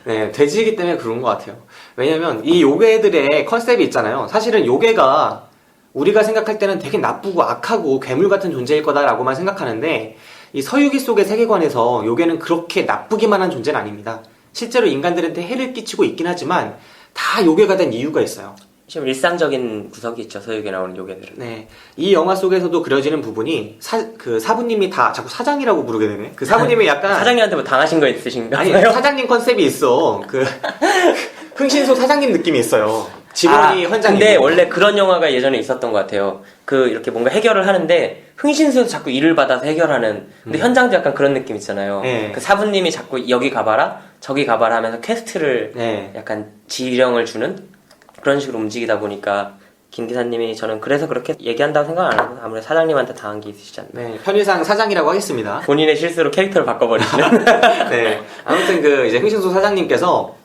네, 돼지이기 때문에 그런 것 같아요. 왜냐면 이 요괴들의 컨셉이 있잖아요. 사실은 요괴가 우리가 생각할 때는 되게 나쁘고 악하고 괴물 같은 존재일 거다라고만 생각하는데 이 서유기 속의 세계관에서 요괴는 그렇게 나쁘기만 한 존재는 아닙니다. 실제로 인간들한테 해를 끼치고 있긴 하지만 다 요괴가 된 이유가 있어요. 좀 일상적인 구석이 있죠, 서유기에 나오는 요괴들은. 네, 이 영화 속에서도 그려지는 부분이 그 사부님이 다 자꾸 사장이라고 부르게 되네. 그 사부님이 약간 사장님한테 뭐 당하신 거 있으신가요? 아니 사장님 컨셉이 있어. 그 흥신소 사장님 느낌이 있어요. 직원이 현장이고. 근데 원래 그런 영화가 예전에 있었던 것 같아요. 그 이렇게 뭔가 해결을 하는데 흥신소에서 자꾸 일을 받아서 해결하는. 근데 현장도 약간 그런 느낌 있잖아요. 네. 그 사부님이 자꾸 여기 가봐라, 저기 가봐라 하면서 퀘스트를 네. 약간 지령을 주는 그런 식으로 움직이다 보니까 김 기사님이 저는 그래서 그렇게 얘기한다고 생각 안 하고 아무래도 사장님한테 당한 게 있으시지 않나. 네, 편의상 사장이라고 하겠습니다. 본인의 실수로 캐릭터를 바꿔버리시는. 네, 아무튼 그 이제 흥신소 사장님께서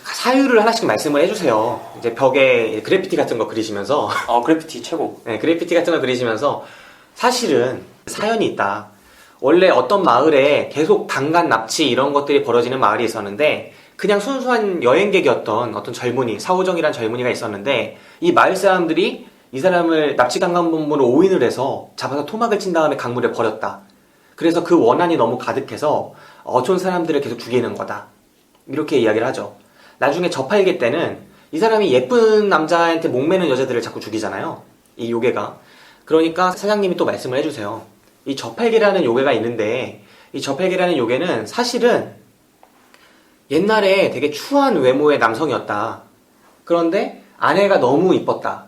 사유를 하나씩 말씀을 해주세요. 이제 벽에 그래피티 같은 거 그리시면서 그래피티 최고. 네, 그래피티 같은 거 그리시면서 사실은 사연이 있다. 원래 어떤 마을에 계속 강간 납치 이런 것들이 벌어지는 마을이 있었는데 그냥 순수한 여행객이었던 어떤 젊은이, 사오정이란 젊은이가 있었는데 이 마을 사람들이 이 사람을 납치 강간범으로 오인을 해서 잡아서 토막을 친 다음에 강물에 버렸다. 그래서 그 원한이 너무 가득해서 어촌 사람들을 계속 죽이는 거다. 이렇게 이야기를 하죠. 나중에 저팔계 때는 이 사람이 예쁜 남자한테 목매는 여자들을 자꾸 죽이잖아요. 이 요괴가. 그러니까 사장님이 또 말씀을 해주세요. 이 저팔계라는 요괴가 있는데 이 저팔계라는 요괴는 사실은 옛날에 되게 추한 외모의 남성이었다. 그런데 아내가 너무 이뻤다.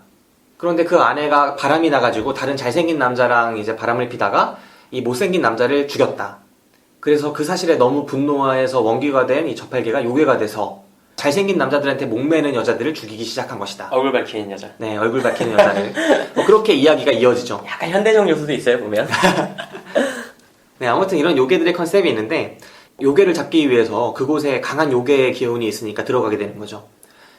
그런데 그 아내가 바람이 나가지고 다른 잘생긴 남자랑 이제 바람을 피다가 이 못생긴 남자를 죽였다. 그래서 그 사실에 너무 분노해서 원귀가 된 이 저팔계가 요괴가 돼서 잘생긴 남자들한테 목매는 여자들을 죽이기 시작한 것이다. 얼굴 밝히는 여자. 네, 얼굴 밝히는 여자를. 뭐 그렇게 이야기가 이어지죠. 약간 현대적 요소도 있어요, 보면. 네, 아무튼 이런 요괴들의 컨셉이 있는데 요괴를 잡기 위해서 그곳에 강한 요괴의 기운이 있으니까 들어가게 되는 거죠.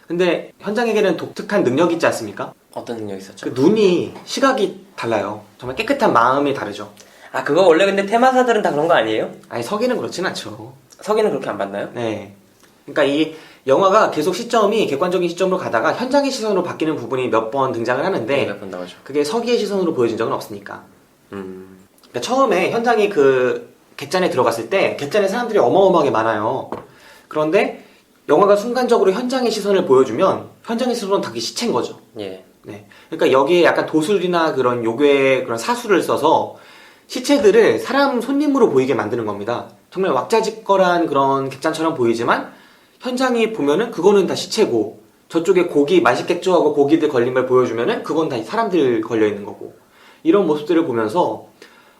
근데 현장에게는 독특한 능력이 있지 않습니까? 어떤 능력이 있었죠? 그 눈이 시각이 달라요. 정말 깨끗한 마음이 다르죠. 아, 그거 원래 근데 테마사들은 다 그런 거 아니에요? 아니 서기는 그렇진 않죠. 서기는 그렇게 안 봤나요? 네. 그러니까 이 영화가 계속 시점이 객관적인 시점으로 가다가 현장의 시선으로 바뀌는 부분이 몇 번 등장을 하는데 몇 번 나오죠. 그게 서기의 시선으로 보여진 적은 없으니까. 음. 그러니까 처음에 현장이 그 객잔에 들어갔을 때 객잔에 사람들이 어마어마하게 많아요. 그런데 영화가 순간적으로 현장의 시선을 보여주면 현장의 시선은 다 시체인 거죠. 예. 네. 그러니까 여기에 약간 도술이나 그런 요괴 그런 사수를 써서 시체들을 사람 손님으로 보이게 만드는 겁니다. 정말 왁자지껄한 그런 객잔처럼 보이지만 현장이 보면은 그거는 다 시체고 저쪽에 고기 맛있게 쪼하고 고기들 걸린 걸 보여주면은 그건 다 사람들 걸려 있는 거고 이런 모습들을 보면서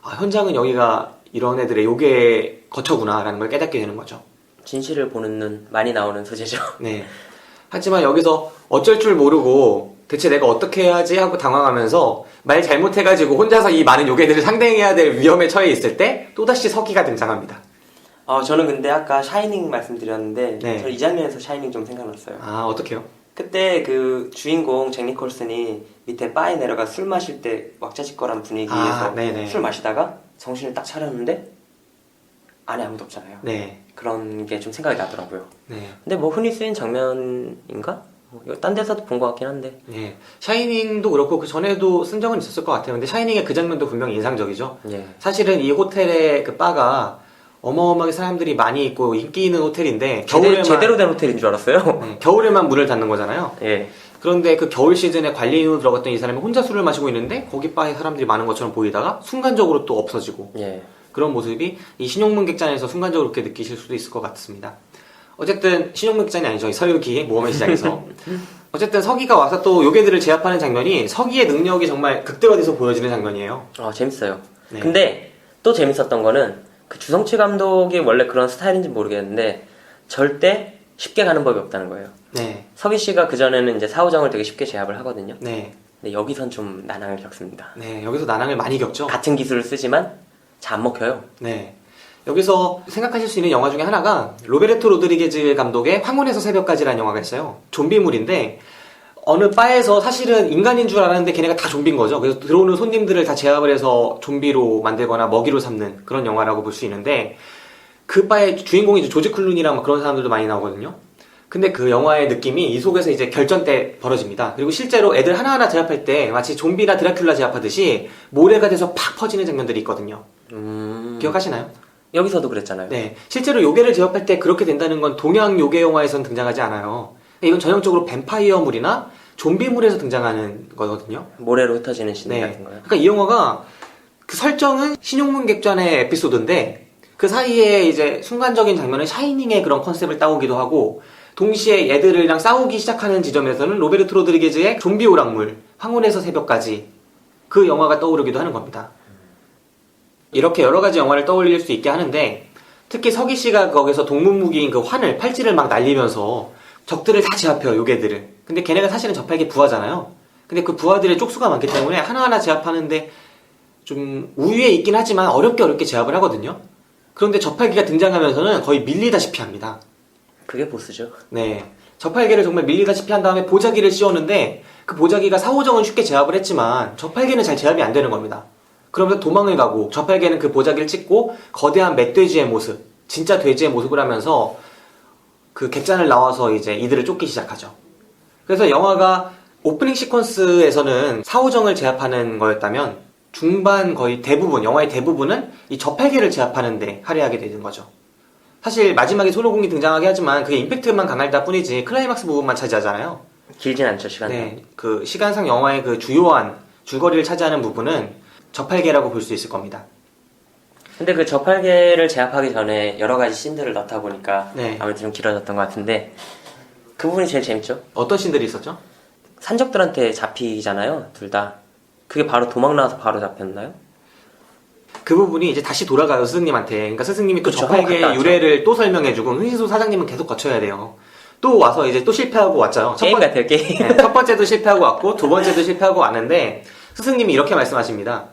아, 현장은 여기가 이런 애들의 요괴 거처구나라는 걸 깨닫게 되는 거죠. 진실을 보는 눈 많이 나오는 소재죠. 네. 하지만 여기서 어쩔 줄 모르고 대체 내가 어떻게 해야지 하고 당황하면서 말 잘못해가지고 혼자서 이 많은 요괴들을 상대해야 될 위험에 처해 있을 때 또다시 서기가 등장합니다. 저는 근데 아까 샤이닝 말씀드렸는데 네. 저 이 장면에서 샤이닝 좀 생각났어요. 아, 어떡해요? 그때 그 주인공 잭 니콜슨이 밑에 바에 내려가 술 마실 때 왁자지껄한 분위기에서 네네. 술 마시다가 정신을 딱 차렸는데 안에 아무도 없잖아요. 네. 그런 게 좀 생각이 나더라고요. 네. 근데 뭐 흔히 쓰인 장면인가? 이거 딴 데서도 본 것 같긴 한데. 네. 샤이닝도 그렇고 그 전에도 쓴 적은 있었을 것 같아요. 근데 샤이닝의 그 장면도 분명히 인상적이죠. 예. 사실은 이 호텔의 그 바가 어마어마하게 사람들이 많이 있고 인기 있는 호텔인데 겨울에만 제대로 된 호텔인 줄 알았어요. 네, 겨울에만 문을 닫는 거잖아요. 예. 그런데 그 겨울 시즌에 관리인으로 들어갔던 이 사람이 혼자 술을 마시고 있는데 거기 바에 사람들이 많은 것처럼 보이다가 순간적으로 또 없어지고 예. 그런 모습이 이 신용문 객잔에서 순간적으로 그렇게 느끼실 수도 있을 것 같습니다. 어쨌든 신용문 객잔이 아니죠. 서유기 모험의 시작에서 어쨌든 서기가 와서 또 요괴들을 제압하는 장면이 서기의 능력이 정말 극대화돼서 보여지는 장면이에요. 재밌어요. 네. 근데 또 재밌었던 거는 그 주성치 감독이 원래 그런 스타일인지 모르겠는데 절대 쉽게 가는 법이 없다는 거예요. 네. 서기 씨가 그전에는 이제 사후정을 되게 쉽게 제압을 하거든요. 네. 근데 여기선 좀 난항을 겪습니다. 네. 여기서 난항을 많이 겪죠. 같은 기술을 쓰지만 잘 안 먹혀요. 네. 여기서 생각하실 수 있는 영화 중에 하나가 로베르토 로드리게즈 감독의 황혼에서 새벽까지라는 영화가 있어요. 좀비물인데 어느 바에서 사실은 인간인 줄 알았는데 걔네가 다 좀비인 거죠. 그래서 들어오는 손님들을 다 제압을 해서 좀비로 만들거나 먹이로 삼는 그런 영화라고 볼 수 있는데 그 바의 주인공이 이제 조지 클루니랑 그런 사람들도 많이 나오거든요. 근데 그 영화의 느낌이 이 속에서 이제 결전 때 벌어집니다. 그리고 실제로 애들 하나하나 제압할 때 마치 좀비나 드라큘라 제압하듯이 모래가 돼서 팍 퍼지는 장면들이 있거든요. 기억하시나요? 여기서도 그랬잖아요. 네. 실제로 요괴를 제압할 때 그렇게 된다는 건 동양 요괴 영화에선 등장하지 않아요. 이건 전형적으로 뱀파이어물이나 좀비물에서 등장하는 거거든요. 모래로 흩어지는 씬 네. 같은 거요. 그러니까 이 영화가 그 설정은 신용문 객잔의 에피소드인데 그 사이에 이제 순간적인 장면은 샤이닝의 그런 컨셉을 따오기도 하고 동시에 얘들이랑 싸우기 시작하는 지점에서는 로베르토 로드리게즈의 좀비 오락물 황혼에서 새벽까지 그 영화가 떠오르기도 하는 겁니다. 이렇게 여러 가지 영화를 떠올릴 수 있게 하는데 특히 서기 씨가 거기서 동문무기인 그 환을 팔찌를 막 날리면서 적들을 다 제압해요, 요괴들을. 근데 걔네가 사실은 저팔계 부하잖아요. 근데 그 부하들의 쪽수가 많기 때문에 하나하나 제압하는데 좀 우위에 있긴 하지만 어렵게 제압을 하거든요. 그런데 저팔계가 등장하면서는 거의 밀리다시피 합니다. 그게 보스죠. 네. 저팔계를 정말 밀리다시피 한 다음에 보자기를 씌웠는데 그 보자기가 사호정은 쉽게 제압을 했지만 저팔계는 잘 제압이 안 되는 겁니다. 그러면서 도망을 가고 저팔계는 그 보자기를 찍고 거대한 멧돼지의 모습, 진짜 돼지의 모습을 하면서 그 객잔을 나와서 이제 이들을 쫓기 시작하죠. 그래서 영화가 오프닝 시퀀스에서는 사호정을 제압하는 거였다면 중반 거의 대부분, 영화의 대부분은 이 저팔계를 제압하는데 할애하게 되는 거죠. 사실 마지막에 손오공이 등장하게 하지만 그게 임팩트만 강할 뿐이지 클라이막스 부분만 차지하잖아요. 길진 않죠, 시간이. 네, 그 시간상 영화의 그 주요한 줄거리를 차지하는 부분은 저팔계라고 볼 수 있을 겁니다. 근데 그 저팔계를 제압하기 전에 여러 가지 씬들을 넣다 보니까 네. 아무래도 좀 길어졌던 것 같은데 그 부분이 제일 재밌죠. 어떤 씬들이 있었죠? 산적들한테 잡히잖아요, 둘 다. 그게 바로 도망 나와서 바로 잡혔나요? 그 부분이 이제 다시 돌아가요, 스승님한테. 그러니까 스승님이 또 그쵸, 저팔계 갔다 왔죠. 유래를 또 설명해주고, 흥신소 사장님은 계속 거쳐야 돼요. 또 와서 이제 또 실패하고 왔죠. 게임 같아요, 게임. 네, 첫 번째도 실패하고 왔고, 두 번째도 실패하고 왔는데, 스승님이 이렇게 말씀하십니다.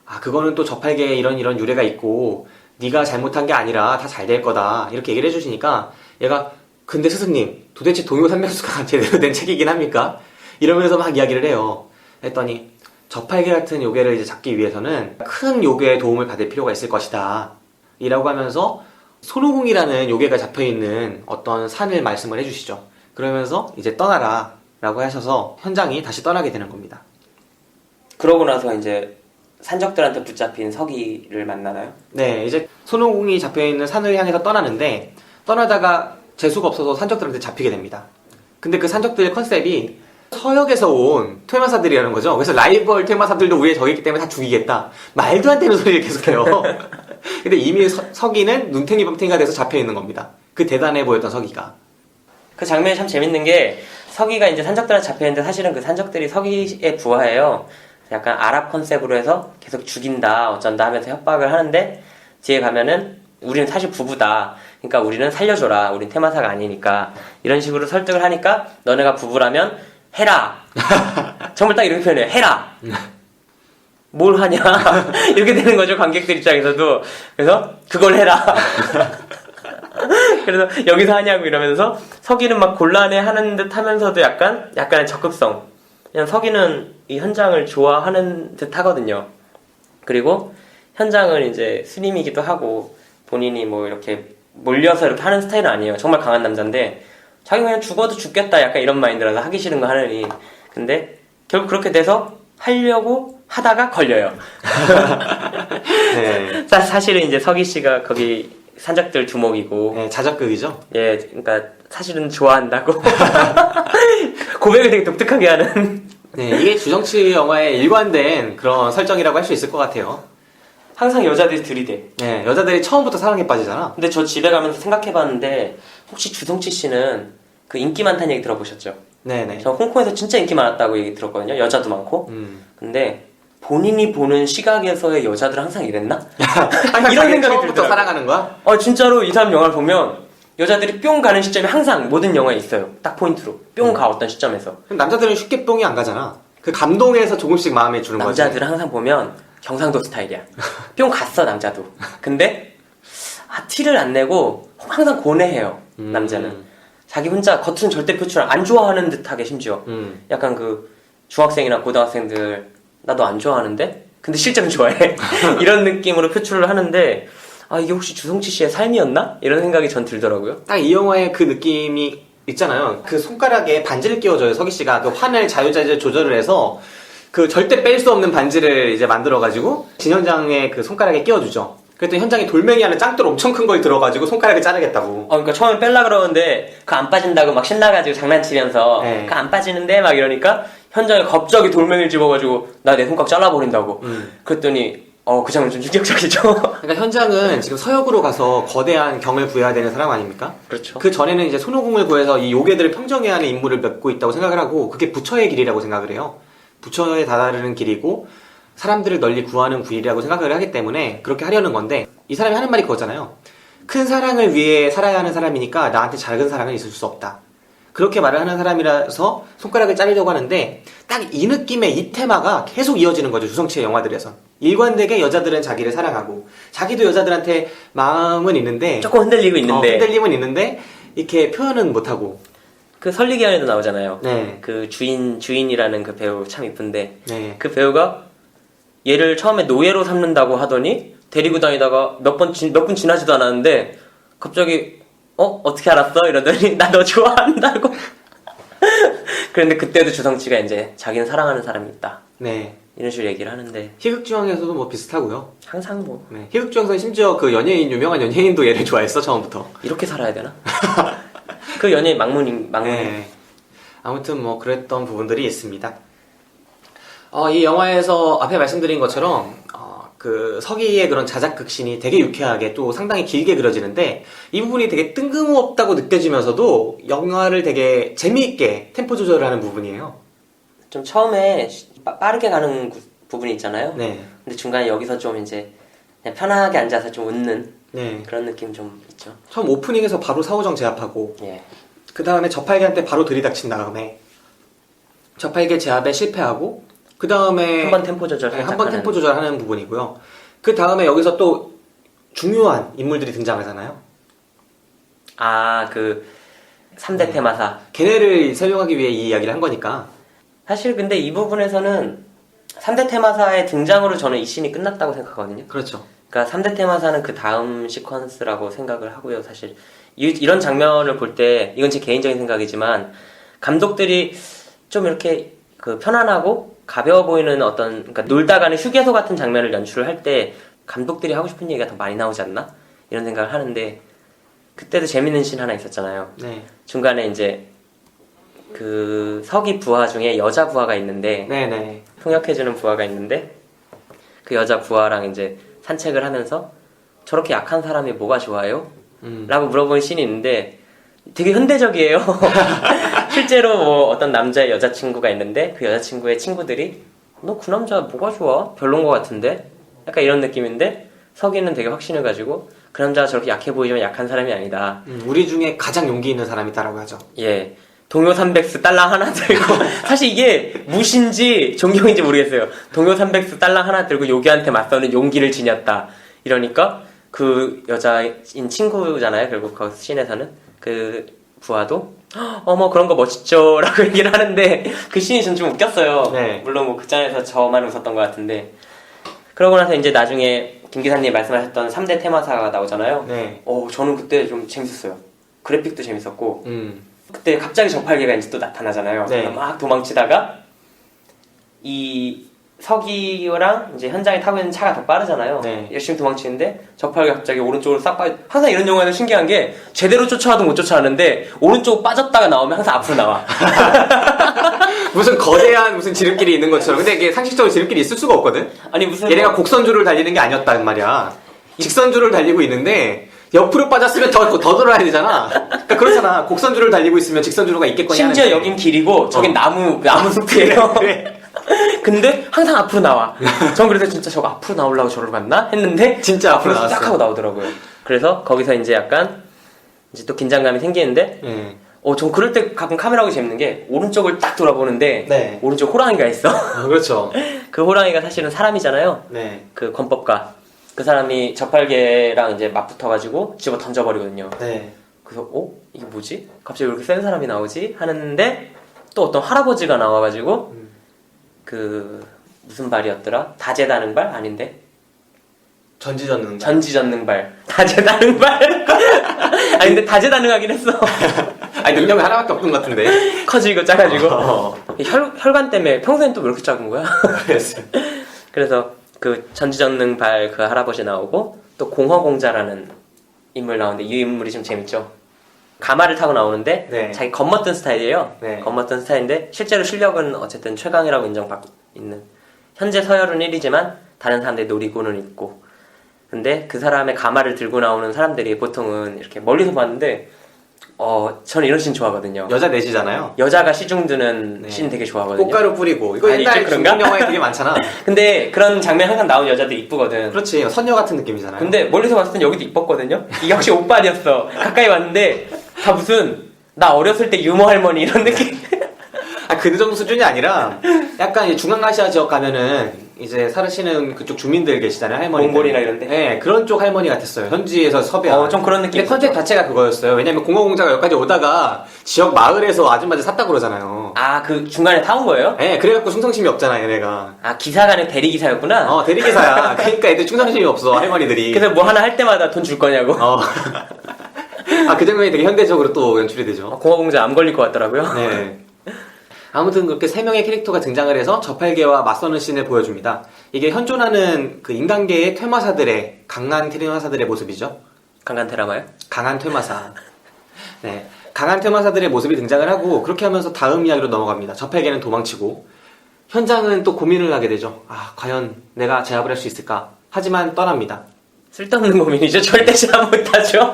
아, 그거는 또 저팔계에 이런 유래가 있고, 네가 잘못한 게 아니라 다 잘 될 거다. 이렇게 얘기를 해주시니까, 얘가, 근데 스승님, 도대체 동요산맥수가 제대로 된 책이긴 합니까? 이러면서 막 이야기를 해요. 했더니, 저팔계 같은 요괴를 이제 잡기 위해서는 큰 요괴의 도움을 받을 필요가 있을 것이다. 이라고 하면서 손오공이라는 요괴가 잡혀있는 어떤 산을 말씀을 해주시죠. 그러면서 이제 떠나라 라고 하셔서 현장이 다시 떠나게 되는 겁니다. 그러고 나서 이제 산적들한테 붙잡힌 서기를 만나나요? 네, 이제 손오공이 잡혀있는 산을 향해서 떠나는데 떠나다가 재수가 없어서 산적들한테 잡히게 됩니다. 근데 그 산적들의 컨셉이 서역에서 온 퇴마사들이라는 거죠. 그래서 라이벌 퇴마사들도 우리의 적이기 때문에 다 죽이겠다. 말도 안 되는 소리를 계속해요. 근데 이미 서기는 눈탱이 밤탱이가 돼서 잡혀있는 겁니다. 그 대단해 보였던 서기가. 그 장면이 참 재밌는 게 서기가 이제 산적들한테 잡혀있는데 사실은 그 산적들이 서기의 부하예요. 약간 아랍 컨셉으로 해서 계속 죽인다 어쩐다 하면서 협박을 하는데 뒤에 가면은 우리는 사실 부부다. 그러니까 우리는 살려줘라. 우린 테마사가 아니니까. 이런 식으로 설득을 하니까 너네가 부부라면 해라. 정말 딱 이렇게 표현해요. 해라. 뭘 하냐. 이렇게 되는 거죠. 관객들 입장에서도. 그래서 그걸 해라. 그래서 여기서 하냐고 이러면서 서기는 막 곤란해하는 듯 하면서도 약간의 적극성. 그냥 서기는 이 현장을 좋아하는 듯 하거든요. 그리고 현장은 이제 스님이기도 하고 본인이 뭐 이렇게 몰려서 이렇게 하는 스타일은 아니에요. 정말 강한 남자인데 자기 그냥 죽어도 죽겠다 약간 이런 마인드라서 하기 싫은 거 하느니. 근데 결국 그렇게 돼서 하려고 하다가 걸려요. 네. 사실은 이제 서기 씨가 거기 산적들 두목이고 네, 자작극이죠. 예, 그러니까 사실은 좋아한다고 고백을 되게 독특하게 하는. 네, 이게 주정치 영화의 일관된 그런 설정이라고 할 수 있을 것 같아요. 항상 여자들이 들이대. 네, 여자들이 처음부터 사랑에 빠지잖아. 근데 저 집에 가면서 생각해봤는데 혹시 주성치 씨는 그 인기 많다는 얘기 들어보셨죠? 네네. 저 홍콩에서 진짜 인기 많았다고 얘기 들었거든요. 여자도 많고. 근데 본인이 보는 시각에서의 여자들은 항상 이랬나? 이런 생각이 처음부터 들더라고요. 사랑하는 거야? 진짜로 이 사람 영화를 보면 여자들이 뿅 가는 시점이 항상 모든 영화에 있어요. 딱 포인트로. 뿅 가 어떤 시점에서. 그럼 남자들은 쉽게 뽕이 안 가잖아. 그 감동에서 조금씩 마음에 주는 거지. 남자들은 항상 보면 경상도 스타일이야. 뿅 갔어 남자도. 근데 티를 안 내고 항상 고뇌해요. 남자는. 자기 혼자 겉으로는 절대 표출 안 좋아하는 듯하게 심지어. 약간 그 중학생이나 고등학생들 나도 안 좋아하는데 근데 실제로 좋아해. 이런 느낌으로 표출을 하는데 이게 혹시 주성치 씨의 삶이었나? 이런 생각이 전 들더라고요. 딱 이 영화의 그 느낌이 있잖아요. 그 손가락에 반지를 끼워줘요, 서기 씨가. 그 환을 자유자재 조절을 해서 그 절대 뺄 수 없는 반지를 이제 만들어가지고 진현장의 그 손가락에 끼워주죠. 그랬더니 현장에 돌멩이 하는 짱돌 엄청 큰 걸 들어가지고 손가락을 자르겠다고. 그러니까 처음에 뺄라 그러는데 그 안 빠진다고 막 신나가지고 장난치면서 네. 그 안 빠지는데 막 이러니까 현장에 갑자기 돌멩이를 집어가지고 나 내 손가락 잘라버린다고. 그랬더니 그 장면 좀 충격적이죠. 그러니까 현장은 지금 서역으로 가서 거대한 경을 구해야 되는 사람 아닙니까? 그렇죠. 그 전에는 이제 손오공을 구해서 이 요괴들을 평정해야 하는 임무를 맡고 있다고 생각을 하고 그게 부처의 길이라고 생각을 해요. 부처에 다다르는 길이고 사람들을 널리 구하는 길이라고 생각을 하기 때문에 그렇게 하려는 건데 이 사람이 하는 말이 그거잖아요. 큰 사랑을 위해 살아야 하는 사람이니까 나한테 작은 사랑은 있을 수 없다. 그렇게 말을 하는 사람이라서 손가락을 자르려고 하는데 딱 이 느낌의 이 테마가 계속 이어지는 거죠. 주성치의 영화들에서. 일관되게 여자들은 자기를 사랑하고 자기도 여자들한테 마음은 있는데 조금 흔들리고 있는데 흔들림은 있는데 이렇게 표현은 못하고. 그 설리기안에도 나오잖아요. 네. 그 주인이라는 그 배우 참 이쁜데 네. 그 배우가 얘를 처음에 노예로 삼는다고 하더니 데리고 다니다가 몇 분 지나지도 않았는데 갑자기 어떻게 알았어? 이러더니 나 너 좋아한다고. 그런데 그때도 주성치가 이제 자기는 사랑하는 사람이 있다. 네. 이런 식으로 얘기를 하는데 희극중앙에서도 뭐 비슷하고요. 항상 뭐 네. 희극중앙에서는 심지어 그 유명한 연예인도 얘를 좋아했어, 처음부터. 이렇게 살아야 되나? 그 연예인 막문이. 네. 아무튼 뭐 그랬던 부분들이 있습니다. 이 영화에서 앞에 말씀드린 것처럼 그 서기의 그런 자작극신이 되게 유쾌하게 또 상당히 길게 그려지는데 이 부분이 되게 뜬금없다고 느껴지면서도 영화를 되게 재미있게 템포 조절을 하는 부분이에요. 좀 처음에 빠르게 가는 부분이 있잖아요. 네. 근데 중간에 여기서 좀 이제 그냥 편하게 앉아서 좀 웃는 네. 그런 느낌 좀 있죠. 처음 오프닝에서 바로 사오정 제압하고 예. 그 다음에 저팔계한테 바로 들이닥친 다음에 저팔계 제압에 실패하고 그 다음에 한 번 템포 조절 한 번 템포 조절하는 부분이고요. 그 다음에 여기서 또 중요한 인물들이 등장하잖아요. 아, 그 3대 테마사. 걔네를 설명하기 위해 이 이야기를 한 거니까. 사실 근데 이 부분에서는 3대 테마사의 등장으로 저는 이 씬이 끝났다고 생각하거든요. 그렇죠. 그러니까 3대 테마사는 그 다음 시퀀스라고 생각을 하고요. 사실 이런 장면을 볼 때 이건 제 개인적인 생각이지만 감독들이 좀 이렇게 그 편안하고 가벼워 보이는 어떤 그러니까 놀다 가는 휴게소 같은 장면을 연출을 할 때 감독들이 하고 싶은 얘기가 더 많이 나오지 않나? 이런 생각을 하는데 그때도 재밌는 씬 하나 있었잖아요. 네. 중간에 이제 그 서기 부하 중에 여자 부하가 있는데 네네. 통역해주는 부하가 있는데 그 여자 부하랑 이제 산책을 하면서 저렇게 약한 사람이 뭐가 좋아요? 라고 물어보는 씬이 있는데 되게 현대적이에요. 실제로 뭐 어떤 남자의 여자친구가 있는데 그 여자친구의 친구들이 너 그 남자 뭐가 좋아? 별론 것 같은데? 약간 이런 느낌인데 서기는 되게 확신을 가지고 그 남자가 저렇게 약해 보이지만 약한 사람이 아니다. 우리 중에 가장 용기 있는 사람이다라고 하죠. 예. 동요 300스 달러 하나 들고 사실 이게 무신지 존경인지 모르겠어요. 동요 300스 달러 하나 들고 요기한테 맞서는 용기를 지녔다. 이러니까 그 여자인 친구잖아요. 결국 그 씬에서는 그 부하도 어머 그런 거 멋있죠 라고 얘기를 하는데 그 씬이 전 좀 웃겼어요. 네. 물론 뭐 그 짠에서 저만 웃었던 것 같은데 그러고 나서 이제 나중에 김 기사님 말씀하셨던 3대 테마사가 나오잖아요. 네. 저는 그때 좀 재밌었어요. 그래픽도 재밌었고 그때 갑자기 저팔계가 이제 또 나타나잖아요. 네. 그래서 막 도망치다가 이 서기랑 이제 현장에 타고 있는 차가 더 빠르잖아요. 네. 열심히 도망치는데 저팔계가 갑자기 오른쪽으로 싹 빠져. 항상 이런 영화에서 신기한 게 제대로 쫓아와도 못 쫓아가는데 오른쪽 빠졌다가 나오면 항상 앞으로 나와. 무슨 거대한 무슨 지름길이 있는 것처럼. 근데 이게 상식적으로 지름길이 있을 수가 없거든. 아니 무슨 얘네가 곡선주를 달리는 게 아니었단 말이야. 직선주를 달리고 있는데 옆으로 빠졌으면 더 돌아야 되잖아. 그러니까 그렇잖아. 곡선주를 달리고 있으면 직선주로가 있겠거니 심지어 하는데. 여긴 길이고 저긴 나무 숲이에요. 그래. 근데 항상 앞으로 나와. 전 그래서 진짜 저거 앞으로 나오려고 저러고 갔나 했는데 진짜 앞으로 딱 나왔어. 하고 나오더라고요. 그래서 거기서 이제 약간 이제 또 긴장감이 생기는데 네. 전 그럴 때 가끔 카메라가 재밌는 게 오른쪽을 딱 돌아보는데 네. 오른쪽 호랑이가 있어. 그렇죠. 그 호랑이가 사실은 사람이잖아요. 네. 그 권법가. 그 사람이 저팔계랑 이제 맞붙어가지고 집어 던져버리거든요. 네. 그래서 이게 뭐지? 갑자기 왜 이렇게 센 사람이 나오지? 하는데 또 어떤 할아버지가 나와가지고 그 무슨 발이었더라? 다재다능발? 아닌데? 전지전능. 전지전능발. 다재다능발? 아니 근데 다재다능하긴 했어. 아니 능력이 하나밖에 없는 것 같은데. 커지고 작아지고. 혈관 때문에 평소엔 또 왜 이렇게 작은 거야? 그랬어요. 그래서 그 전지전능발 그 할아버지 나오고 또 공허공자라는 인물 나오는데 이 인물이 좀 재밌죠. 가마를 타고 나오는데 네. 자기 겉멋든 스타일이에요. 네. 겉멋든 스타일인데 실제로 실력은 어쨌든 최강이라고 인정받고 있는. 현재 서열은 1위지만 다른 사람들이 노리고는 있고. 근데 그 사람의 가마를 들고 나오는 사람들이 보통은 이렇게 멀리서 봤는데 저는 이런 씬 좋아하거든요. 여자 넷이잖아요. 여자가 시중 드는 네. 씬 되게 좋아하거든요. 꽃가루 뿌리고. 이거 아니, 옛날 좀 그런가? 중국 영화에 되게 많잖아. 근데 그런 장면 항상 나오는 여자들 이쁘거든. 그렇지. 선녀 같은 느낌이잖아요. 근데 멀리서 봤을 땐 여기도 이뻤거든요. 이게 확실히 오빠리였어. 가까이 왔는데 다 무슨 나 어렸을 때 유머 할머니 이런 느낌. 그 정도 수준이 아니라 약간 이제 중앙아시아 지역 가면은 이제 사시는 그쪽 주민들 계시잖아요. 할머니. 몽골이나 이런데? 네, 그런 쪽 할머니 같았어요. 현지에서 섭외한. 좀 그런 느낌. 근데 컨셉 자체가 그거였어요. 왜냐면 공허공자가 여기까지 오다가 지역 마을에서 아줌마들 샀다 그러잖아요. 그 중간에 타온 거예요? 네, 그래갖고 충성심이 없잖아, 얘네가. 기사가 아니라 대리기사였구나. 대리기사야. 그러니까 애들 충성심이 없어, 할머니들이. 그래서 뭐 하나 할 때마다 돈 줄 거냐고. 그 장면이 되게 현대적으로 또 연출이 되죠. 공화공자 암 걸릴 것 같더라고요. 네. 아무튼 그렇게 세 명의 캐릭터가 등장을 해서 저팔계와 맞서는 씬을 보여줍니다. 이게 현존하는 그 인간계의 퇴마사들의 강한 퇴마사들의 모습이죠. 강간 테라마요? 강한 퇴마사. 네, 강한 퇴마사들의 모습이 등장을 하고 그렇게 하면서 다음 이야기로 넘어갑니다. 저팔계는 도망치고 현장은 또 고민을 하게 되죠. 과연 내가 제압을 할 수 있을까? 하지만 떠납니다. 쓸데없는 고민이죠. 절대 제압 못하죠.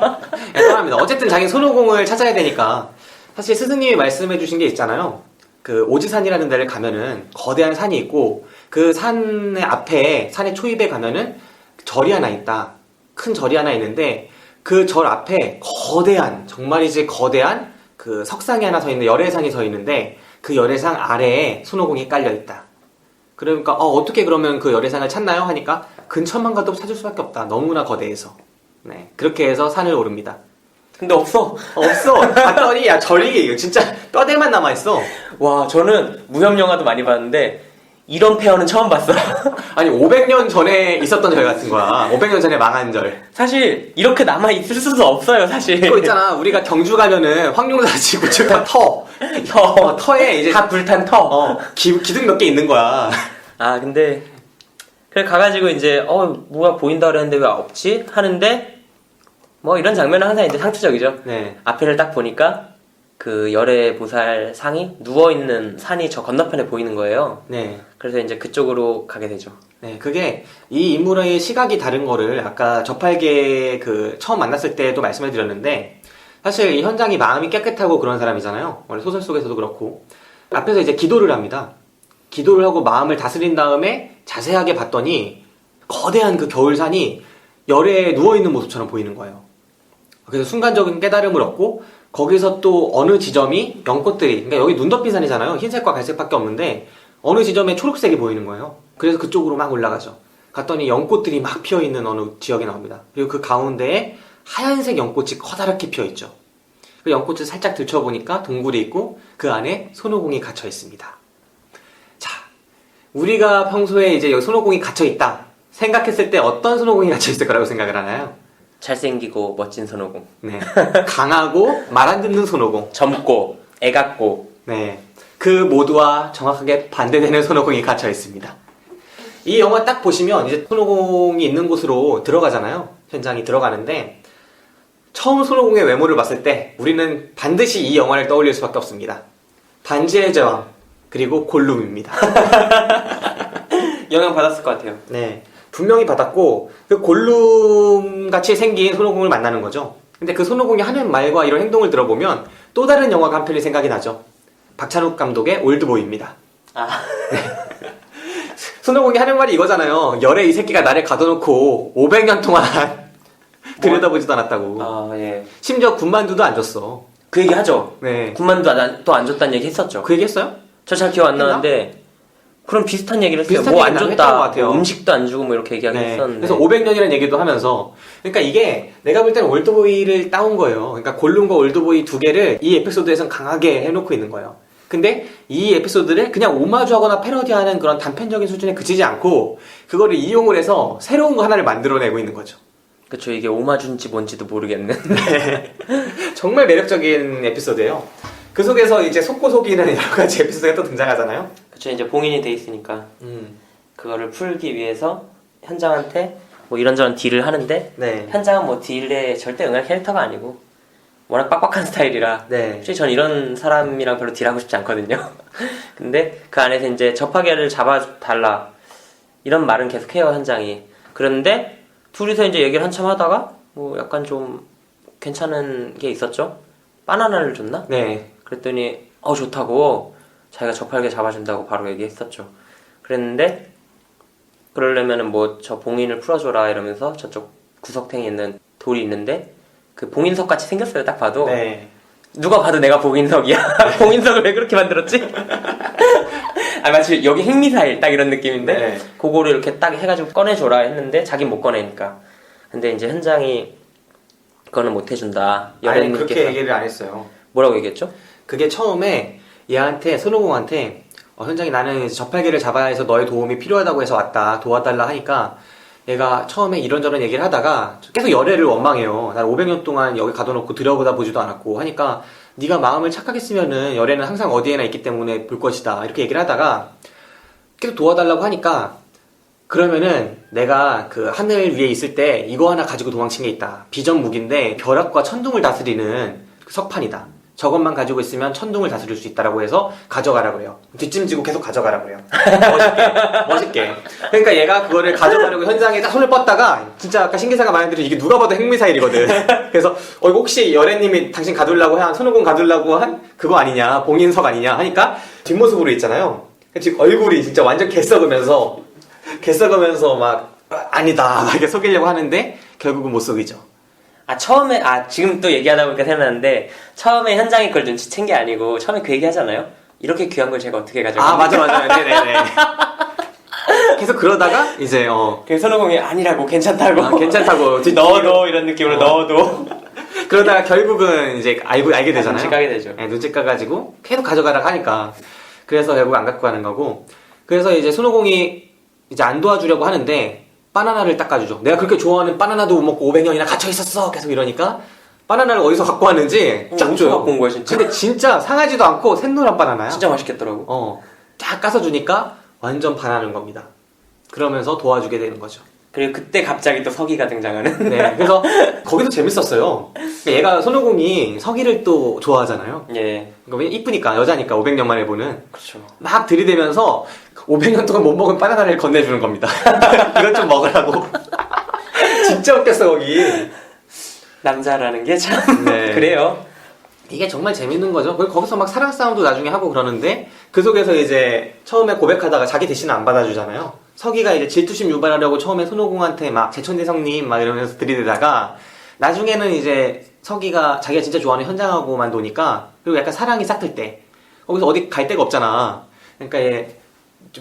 네, 떠납니다. 어쨌든 자기 손오공을 찾아야 되니까 사실 스승님이 말씀해주신 게 있잖아요. 그 오지산이라는 데를 가면은 거대한 산이 있고 그 산의 앞에 산의 초입에 가면은 절이 하나 있다. 큰 절이 하나 있는데 그 절 앞에 거대한 정말이지 거대한 그 석상이 하나 서 있는 열애상이 서 있는데 그 열애상 아래에 손오공이 깔려 있다. 그러니까 어떻게 그러면 그 열애상을 찾나요? 하니까 근처만 가도 찾을 수밖에 없다. 너무나 거대해서. 네, 그렇게 해서 산을 오릅니다. 근데 없어. 없어. 봤더니 야 절이 진짜 뼈대만 남아있어. 와, 저는 무협 영화도 많이 봤는데 이런 페어는 처음 봤어. 아니 500년 전에 있었던 절 같은 거야. 500년 전에 망한 절. 사실 이렇게 남아 있을 수도 없어요, 사실. 그거 있잖아. 우리가 경주 가면은 황룡사 지구 측 터에 이제 다 불탄 터. 기둥 몇 개 있는 거야. 아, 근데 그래 가가지고 이제 뭐가 보인다 그랬는데 왜 없지? 하는데 뭐 이런 장면은 항상 이제 상투적이죠. 네. 앞에를 딱 보니까 그 열애 보살 상이 누워 있는 산이 저 건너편에 보이는 거예요. 네. 그래서 이제 그쪽으로 가게 되죠. 네, 그게 이 인물의 시각이 다른 거를 아까 저팔계 그 처음 만났을 때도 말씀을 드렸는데 사실 이 현장이 마음이 깨끗하고 그런 사람이잖아요. 원래 소설 속에서도 그렇고 앞에서 이제 기도를 합니다. 기도를 하고 마음을 다스린 다음에 자세하게 봤더니 거대한 그 겨울산이 열애에 누워있는 모습처럼 보이는 거예요. 그래서 순간적인 깨달음을 얻고 거기서 또 어느 지점이 연꽃들이 그러니까 여기 눈 덮인 산이잖아요. 흰색과 갈색밖에 없는데 어느 지점에 초록색이 보이는 거예요. 그래서 그쪽으로 막 올라가죠. 갔더니 연꽃들이 막 피어있는 어느 지역에 나옵니다. 그리고 그 가운데에 하얀색 연꽃이 커다랗게 피어있죠. 그 연꽃을 살짝 들춰보니까 동굴이 있고 그 안에 손오공이 갇혀 있습니다. 자, 우리가 평소에 이제 여기 손오공이 갇혀 있다 생각했을 때 어떤 손오공이 갇혀 있을 거라고 생각을 하나요? 잘생기고 멋진 손오공. 네, 강하고 말 안 듣는 손오공. 젊고 애같고. 네, 그 모두와 정확하게 반대되는 손오공이 갇혀 있습니다. 이 영화 딱 보시면 이제 손오공이 있는 곳으로 들어가잖아요. 현장이 들어가는데 처음 손오공의 외모를 봤을 때 우리는 반드시 이 영화를 떠올릴 수밖에 없습니다. 반지의 제왕 그리고 골룸입니다. 영향 받았을 것 같아요. 네, 분명히 받았고 그 골룸 같이 생긴 손오공을 만나는 거죠. 근데 그 손오공이 하는 말과 이런 행동을 들어보면 또 다른 영화가 한 편이 생각이 나죠. 박찬욱 감독의 올드보이입니다. 아, 손오공이 하는 말이 이거잖아요. 열애 이 새끼가 나를 가둬놓고 500년 동안 들여다보지도 않았다고. 아, 예. 심지어 군만두도 안 줬어. 그 얘기 하죠. 네. 군만두 또 안 줬다는 얘기 했었죠. 그 얘기 했어요? 저 잘 기억 안 했나? 나는데 그럼 비슷한 얘기를 했어요. 비슷한 뭐 안 얘기는 줬다, 했던 것 같아요. 뭐 음식도 안 주고 뭐 이렇게 얘기하긴 네. 했었는데. 그래서 500년이라는 얘기도 하면서 그러니까 이게 내가 볼 때는 올드보이를 따온 거예요. 그러니까 골룸과 올드보이 두 개를 이 에피소드에선 강하게 해놓고 있는 거예요. 근데 이 에피소드를 그냥 오마주하거나 패러디하는 그런 단편적인 수준에 그치지 않고 그거를 이용을 해서 새로운 거 하나를 만들어내고 있는 거죠. 그쵸, 이게 오마주인지 뭔지도 모르겠는. 정말 매력적인 에피소드예요. 그 속에서 이제 속고 속이는 여러 가지 에피소드가 또 등장하잖아요. 그쵸, 이제 봉인이 돼 있으니까 그거를 풀기 위해서 현장한테 뭐 이런저런 딜을 하는데 네. 현장은 뭐 딜에 절대 응할 캐릭터가 아니고 워낙 빡빡한 스타일이라 네. 솔직히 전 이런 사람이랑 별로 딜하고 싶지 않거든요. 근데 그 안에서 이제 접하게를 잡아달라 이런 말은 계속 해요, 현장이. 그런데 둘이서 이제 얘기를 한참 하다가 뭐 약간 좀 괜찮은 게 있었죠. 바나나를 줬나? 네. 그랬더니 좋다고 자기가 접할게 잡아준다고 바로 얘기했었죠. 그랬는데 그러려면은 뭐 저 봉인을 풀어줘라 이러면서 저쪽 구석탱이 있는 돌이 있는데 그 봉인석 같이 생겼어요, 딱 봐도. 네. 누가 봐도 내가 봉인석이야. 봉인석을 왜 그렇게 만들었지? 아, 마치 여기 핵미사일 딱 이런 느낌인데 네. 그거를 이렇게 딱 해가지고 꺼내줘라 했는데 자긴 못 꺼내니까. 근데 이제 현장이 그거는 못 해준다. 아니 연예인님께서 그렇게 얘기를 안 했어요. 뭐라고 얘기했죠? 그게 처음에 얘한테 손오공한테 현장이 나는 이제 저팔계를 잡아야 해서 너의 도움이 필요하다고 해서 왔다 도와달라 하니까 얘가 처음에 이런저런 얘기를 하다가 계속 열애를 원망해요. 난 500년 동안 여기 가둬놓고 들여보다 보지도 않았고 하니까 네가 마음을 착하게 쓰면은 열애는 항상 어디에나 있기 때문에 볼 것이다 이렇게 얘기를 하다가 계속 도와달라고 하니까 그러면은 내가 그 하늘 위에 있을 때 이거 하나 가지고 도망친 게 있다. 비전 무기인데 벼락과 천둥을 다스리는 그 석판이다. 저것만 가지고 있으면 천둥을 다스릴 수 있다라고 해서 가져가라 그래요. 뒷짐지고 계속 가져가라 그래요. 멋있게. 그러니까 얘가 그거를 가져가려고 현장에 딱 손을 뻗다가 진짜 아까 신기사가 말한 대로 이게 누가 봐도 핵미사일이거든. 그래서 이거 혹시 열애님이 당신 가두려고 한 손오공 가두려고 한 그거 아니냐, 봉인석 아니냐 하니까 뒷모습으로 있잖아요. 지금 얼굴이 진짜 완전 개썩으면서 막 아니다 막 이렇게 속이려고 하는데 결국은 못 속이죠. 처음에, 지금 또 얘기하다 보니까 생각나는데, 처음에 현장에 그걸 눈치챈 게 아니고, 처음에 그 얘기 하잖아요? 이렇게 귀한 걸 제가 어떻게 가져가? 맞아. 네네네. 계속 그러다가, 이제, 그래서 손오공이 아니라고, 괜찮다고. 괜찮다고. 넣어둬, 이런 느낌으로 넣어둬. 그러다가 결국은 이제 알게 되잖아요. 눈치 까게 되죠. 네, 눈치 까가지고, 계속 가져가라고 하니까. 그래서 결국 안 갖고 가는 거고. 그래서 이제 손오공이 이제 안 도와주려고 하는데, 바나나를 닦아주죠. 내가 그렇게 좋아하는 바나나도 못 먹고 500년이나 갇혀있었어. 계속 이러니까 바나나를 어디서 갖고 왔는지 쫙 어디서 줘요. 갖고 온 거야, 진짜? 근데 진짜 상하지도 않고 샛노란 바나나야. 진짜 맛있겠더라고. 딱 까서 주니까 완전 반하는 겁니다. 그러면서 도와주게 되는 거죠. 그리고 그때 갑자기 또 서기가 등장하는. 네, 그래서 거기도 재밌었어요. 얘가 손오공이 서기를 또 좋아하잖아요. 예. 그러니까 왜 이쁘니까 여자니까 500년 만에 보는 그렇죠. 막 들이대면서 500년 동안 못 먹은 바나나를 건네주는 겁니다. 이것 좀 먹으라고. 진짜 웃겼어 거기. 남자라는 게 참. 네. 그래요. 이게 정말 재밌는 거죠. 그리고 거기서 막 사랑 싸움도 나중에 하고 그러는데 그 속에서 이제 처음에 고백하다가 자기 대신 안 받아주잖아요. 서기가 이제 질투심 유발하려고 처음에 손오공한테 막 제천대성님 막 이러면서 들이대다가 나중에는 이제 서기가 자기가 진짜 좋아하는 현장하고만 노니까 그리고 약간 사랑이 싹틀 때 거기서 어디 갈 데가 없잖아. 그러니까 얘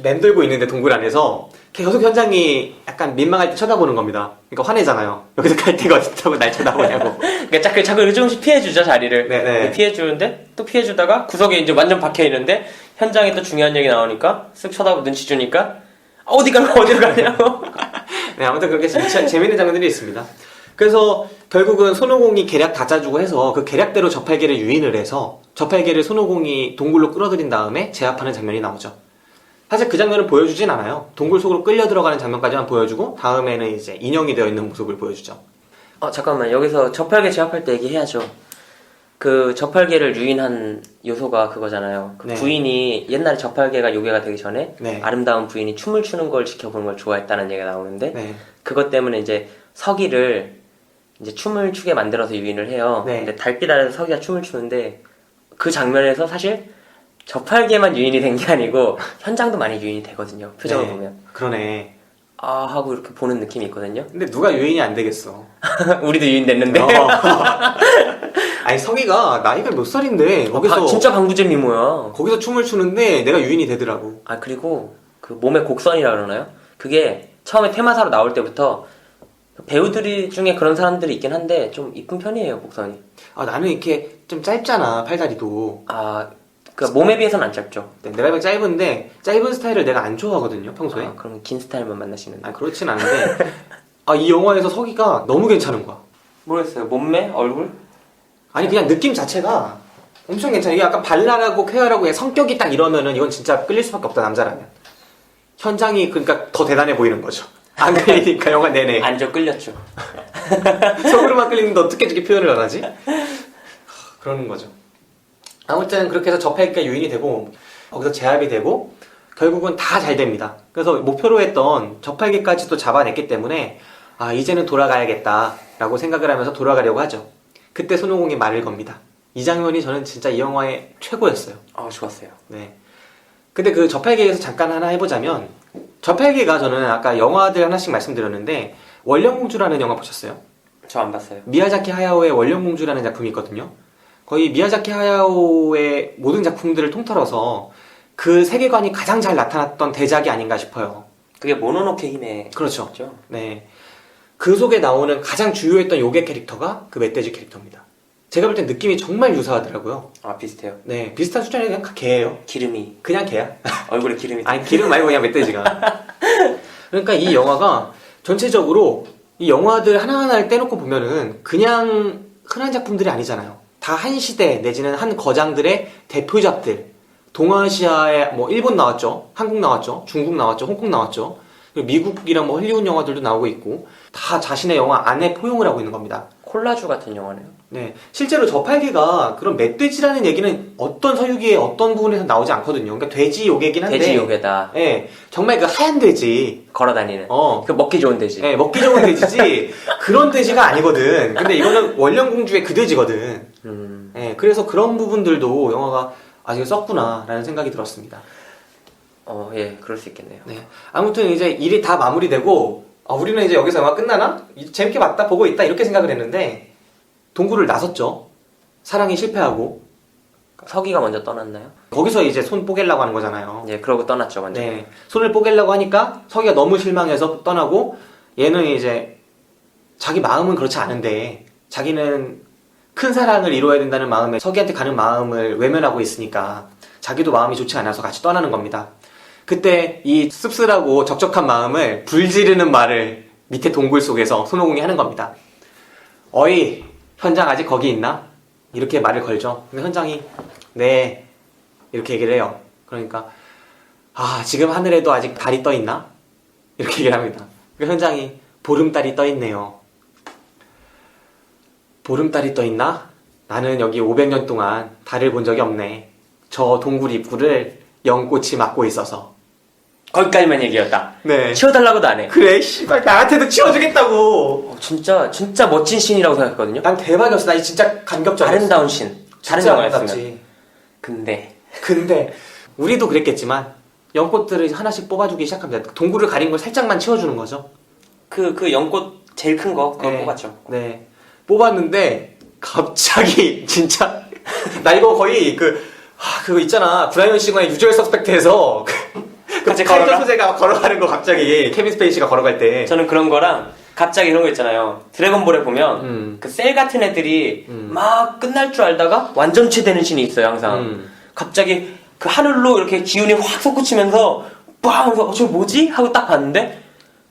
맴돌고 있는데 동굴 안에서 계속 현장이 약간 민망할 때 쳐다보는 겁니다. 그러니까 화내잖아요. 여기서 갈 데가 어딨다고 날 쳐다보냐고. 그러니까 자꾸 조금씩 피해주죠, 자리를. 네네. 피해주는데 또 피해주다가 구석에 이제 완전 박혀있는데 현장에 또 중요한 얘기 나오니까 쓱 쳐다보고 눈치 주니까 어디로 가냐고. 네, 아무튼 그렇게 진짜 재밌는 장면들이 있습니다. 그래서 결국은 손오공이 계략 다 짜주고 해서 그 계략대로 저팔계를 유인을 해서 저팔계를 손오공이 동굴로 끌어들인 다음에 제압하는 장면이 나오죠. 사실 그 장면을 보여주진 않아요. 동굴 속으로 끌려 들어가는 장면까지만 보여주고 다음에는 이제 인형이 되어 있는 모습을 보여주죠. 잠깐만, 여기서 저팔계 제압할 때 얘기해야죠. 그 저팔계를 유인한 요소가 그거잖아요. 그 네. 부인이 옛날에 저팔계가 요괴가 되기 전에 네. 아름다운 부인이 춤을 추는 걸 지켜보는 걸 좋아했다는 얘기가 나오는데 네. 그것 때문에 이제 서기를 이제 춤을 추게 만들어서 유인을 해요. 네. 근데 달빛 아래서 서기가 춤을 추는데 그 장면에서 사실 저팔계만 유인이 된 게 아니고 현장도 많이 유인이 되거든요. 표정을 네. 보면. 그러네. 하고 이렇게 보는 느낌이 있거든요. 근데 누가 유인이 안 되겠어. 우리도 유인됐는데. 아니 서기가 나이가 몇 살인데 거기서 진짜 방부제 미모야. 거기서 춤을 추는데 내가 유인이 되더라고. 그리고 그 몸의 곡선이라 그러나요? 그게 처음에 테마사로 나올 때부터 배우들 중에 그런 사람들이 있긴 한데 좀 이쁜 편이에요, 곡선이. 나는 이렇게 좀 짧잖아, 팔다리도. 그 몸에 비해서는 안 짧죠. 네, 내가 보기엔 짧은데 짧은 스타일을 내가 안 좋아하거든요, 평소에. 그럼 긴 스타일만 만나시는. 그렇진 않은데 이 영화에서 서기가 너무 괜찮은 거야. 모르겠어요. 몸매? 얼굴? 아니 그냥 느낌 자체가 엄청 괜찮아. 이게 약간 발랄하고 쾌활하고 성격이 딱 이러면은 이건 진짜 끌릴 수밖에 없다, 남자라면. 현장이 그러니까 더 대단해 보이는 거죠. 안 끌리니까 영화 내내. 안저 끌렸죠. 속으로만 끌리는데 어떻게 저렇게 표현을 안 하지? 그러는 거죠. 아무튼 그렇게 해서 저팔계가 유인이 되고 거기서 제압이 되고 결국은 다 잘 됩니다. 그래서 목표로 했던 저팔계까지도 잡아냈기 때문에 이제는 돌아가야겠다라고 생각을 하면서 돌아가려고 하죠. 그때 손오공이 말을 겁니다. 이 장면이 저는 진짜 이 영화의 최고였어요. 좋았어요. 네. 근데 그 저팔계에서 잠깐 하나 해보자면 저팔계가 저는 아까 영화들 하나씩 말씀드렸는데 원령공주라는 영화 보셨어요? 저 안 봤어요. 미야자키 하야오의 원령공주라는 작품이 있거든요. 거의 미야자키 하야오의 모든 작품들을 통틀어서 그 세계관이 가장 잘 나타났던 대작이 아닌가 싶어요. 그게 모노노케 히메. 그렇죠. 맞죠? 네. 그 속에 나오는 가장 주요했던 요괴 캐릭터가 그 멧돼지 캐릭터입니다. 제가 볼 땐 느낌이 정말 유사하더라고요. 비슷해요. 네, 비슷한 수준이 그냥 개예요. 기름이. 그냥 개야. 얼굴에 기름이. 아니, 기름 말고 그냥 멧돼지가. 그러니까 이 영화가 전체적으로 이 영화들 하나하나를 떼놓고 보면은 그냥 흔한 작품들이 아니잖아요. 다 한 시대 내지는 한 거장들의 대표작들. 동아시아에 일본 나왔죠. 한국 나왔죠. 중국 나왔죠. 홍콩 나왔죠. 그리고 미국이랑 헐리우드 영화들도 나오고 있고 다 자신의 영화 안에 포용을 하고 있는 겁니다. 콜라주 같은 영화네요. 네, 실제로 저팔계가 그런 멧돼지라는 얘기는 어떤 서유기의 어떤 부분에서 나오지 않거든요. 그러니까 돼지 요괴긴 한데. 돼지 요괴다. 네, 정말 그 하얀 돼지. 걸어다니는. 어. 그 먹기 좋은 돼지. 네, 먹기 좋은 돼지지 그런 돼지가 아니거든. 근데 이거는 원령공주의 그 돼지거든. 네, 그래서 그런 부분들도 영화가 아직 썼구나라는 생각이 들었습니다. 예, 그럴 수 있겠네요. 네, 아무튼 이제 일이 다 마무리되고 우리는 이제 여기서 영화 끝나나? 재밌게 봤다 보고 있다 이렇게 생각을 했는데 동굴을 나섰죠. 사랑이 실패하고 서기가 먼저 떠났나요? 거기서 이제 손 뽀개려고 하는 거잖아요. 예, 그러고 떠났죠, 먼저. 네, 손을 뽀개려고 하니까 서기가 너무 실망해서 떠나고 얘는 이제 자기 마음은 그렇지 않은데 자기는 큰 사랑을 이루어야 된다는 마음에 서기한테 가는 마음을 외면하고 있으니까 자기도 마음이 좋지 않아서 같이 떠나는 겁니다. 그때 이 씁쓸하고 적적한 마음을 불지르는 말을 밑에 동굴 속에서 손오공이 하는 겁니다. 어이, 현장 아직 거기 있나? 이렇게 말을 걸죠. 근데 현장이 네 이렇게 얘기를 해요. 그러니까 지금 하늘에도 아직 달이 떠 있나? 이렇게 얘기를 합니다. 그 현장이 보름달이 떠 있네요. 보름달이 떠 있나? 나는 여기 500년 동안 달을 본 적이 없네. 저 동굴 입구를 연꽃이 막고 있어서. 거기까지만 얘기였다. 네. 치워달라고도 안 해. 그래, 씨발 나한테도 치워주겠다고. 진짜 멋진 씬이라고 생각했거든요. 난 대박이었어. 나 진짜 감격적이었어. 아름다운 씬. 다른 진짜 영화였으면. 아름답지. 근데 우리도 그랬겠지만 연꽃들을 하나씩 뽑아주기 시작합니다. 동굴을 가린 걸 살짝만 치워주는 거죠. 그 연꽃 제일 큰 거 그거 뽑았죠. 네. 뽑았는데 갑자기 진짜 나 이거 거의 그거 있잖아. 브라이언 싱어의 유주얼 서스펙트에서 같이 칼저 걸어가? 소재가 걸어가는 거 갑자기 케빈 스페이시가 걸어갈 때. 저는 그런 거랑 갑자기 이런 거 있잖아요. 드래곤볼에 보면 그 셀 같은 애들이 막 끝날 줄 알다가 완전체 되는 신이 있어요, 항상. 갑자기 그 하늘로 이렇게 기운이 확 솟구치면서 빵 하면서 저 뭐지? 하고 딱 봤는데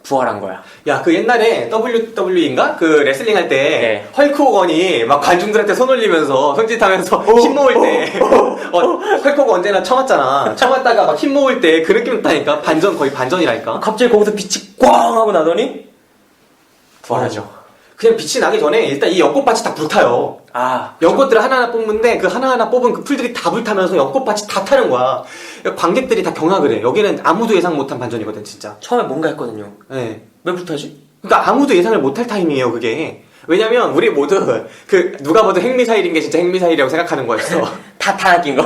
부활한 거야. 야, 그 옛날에 WWE인가? 그 레슬링 할 때 네. 헐크 호건이 막 관중들한테 손 올리면서 손짓하면서 힘 모을 때 헐크 호건 언제나 쳐맞잖아. 쳐맞다가 막 힘 모을 때 그 느낌 났다니까. 거의 반전이라니까. 갑자기 거기서 빛이 꽝 하고 나더니 부활하죠. 그냥 빛이 나기 전에 일단 이 연꽃밭이 다 불타요. 연꽃들을 하나하나 뽑는데 그 하나하나 뽑은 그 풀들이 다 불타면서 연꽃밭이 다 타는 거야. 관객들이 다 경악을 해. 여기는 아무도 예상 못한 반전이거든, 진짜. 처음에 뭔가 했거든요. 네. 왜 불타지? 그러니까 아무도 예상을 못할 타임이에요, 그게. 왜냐면 우리 모두 누가 봐도 핵미사일인 게 진짜 핵미사일이라고 생각하는 거였어. 다 낀 거.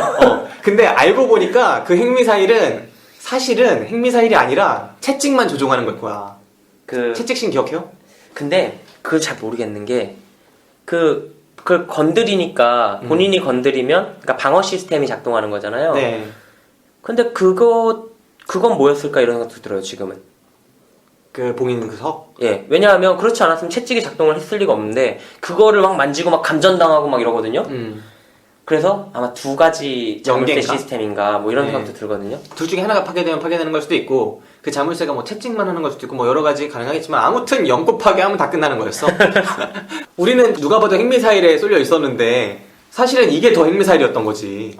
근데 알고 보니까 그 핵미사일은 사실은 핵미사일이 아니라 채찍만 조종하는 걸 거야. 채찍신 기억해요? 근데 그걸 잘 모르겠는 게 그걸 건드리니까 본인이 건드리면 그러니까 방어 시스템이 작동하는 거잖아요. 네. 근데 그건 뭐였을까 이런 생각도 들어요, 지금은. 그 봉인 그 석? 예. 왜냐하면 그렇지 않았으면 채찍이 작동을 했을 리가 없는데 그거를 막 만지고 막 감전당하고 막 이러거든요. 그래서 아마 두 가지 자물쇠 연계인가? 시스템인가 뭐 이런 네. 생각도 들거든요. 둘 중에 하나가 파괴되면 파괴되는 걸 수도 있고 그 자물쇠가 뭐 채찍만 하는 걸 수도 있고 뭐 여러 가지 가능하겠지만 아무튼 연꽃 파괴하면 다 끝나는 거였어. 우리는 누가 봐도 핵미사일에 쏠려 있었는데 사실은 이게 더 핵미사일이었던 거지.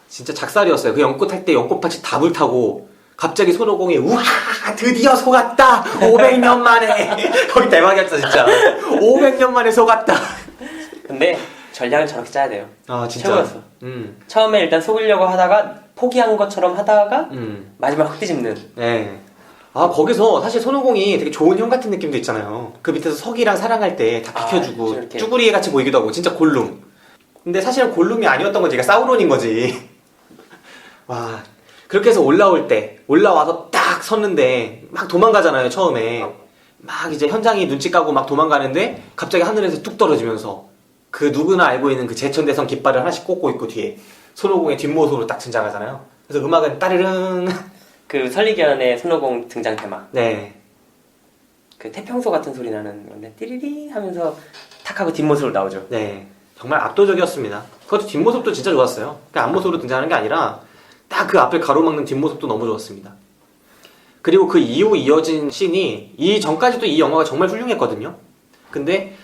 진짜 작살이었어요. 그 연꽃 할 때 연꽃밭이 다 불타고 갑자기 손오공이 우와 드디어 속았다 500년 만에 거기 대박이었어 진짜. 500년 만에 속았다. 근데 전략을 저렇게 짜야 돼요. 진짜. 최고였어. 처음에 일단 속이려고 하다가 포기한 것처럼 하다가 마지막 확 뒤집는. 네. 거기서 사실 손오공이 되게 좋은 형 같은 느낌도 있잖아요. 그 밑에서 석이랑 사랑할 때 다 비켜주고 이렇게. 쭈구리에 같이 보이기도 하고 진짜 골룸. 근데 사실은 골룸이 아니었던 거지. 그러니까 사우론인 거지. 와. 그렇게 해서 올라와서 딱 섰는데 막 도망가잖아요, 처음에. 막 이제 현장이 눈치 까고 막 도망가는데 갑자기 하늘에서 뚝 떨어지면서 그 누구나 알고 있는 그 제천대성 깃발을 하나씩 꽂고 있고 뒤에 손오공의 뒷모습으로 딱 등장하잖아요. 그래서 음악은 따르릉. 그 설리견의 손오공 등장 테마. 네. 그 태평소 같은 소리 나는 건데 띠리리 하면서 탁 하고 뒷모습으로 나오죠. 네. 정말 압도적이었습니다. 그것도 뒷모습도 진짜 좋았어요. 그냥 앞모습으로 등장하는 게 아니라 딱 그 앞을 가로막는 뒷모습도 너무 좋았습니다. 그리고 그 이후 이어진 씬이 이 전까지도 이 영화가 정말 훌륭했거든요. 근데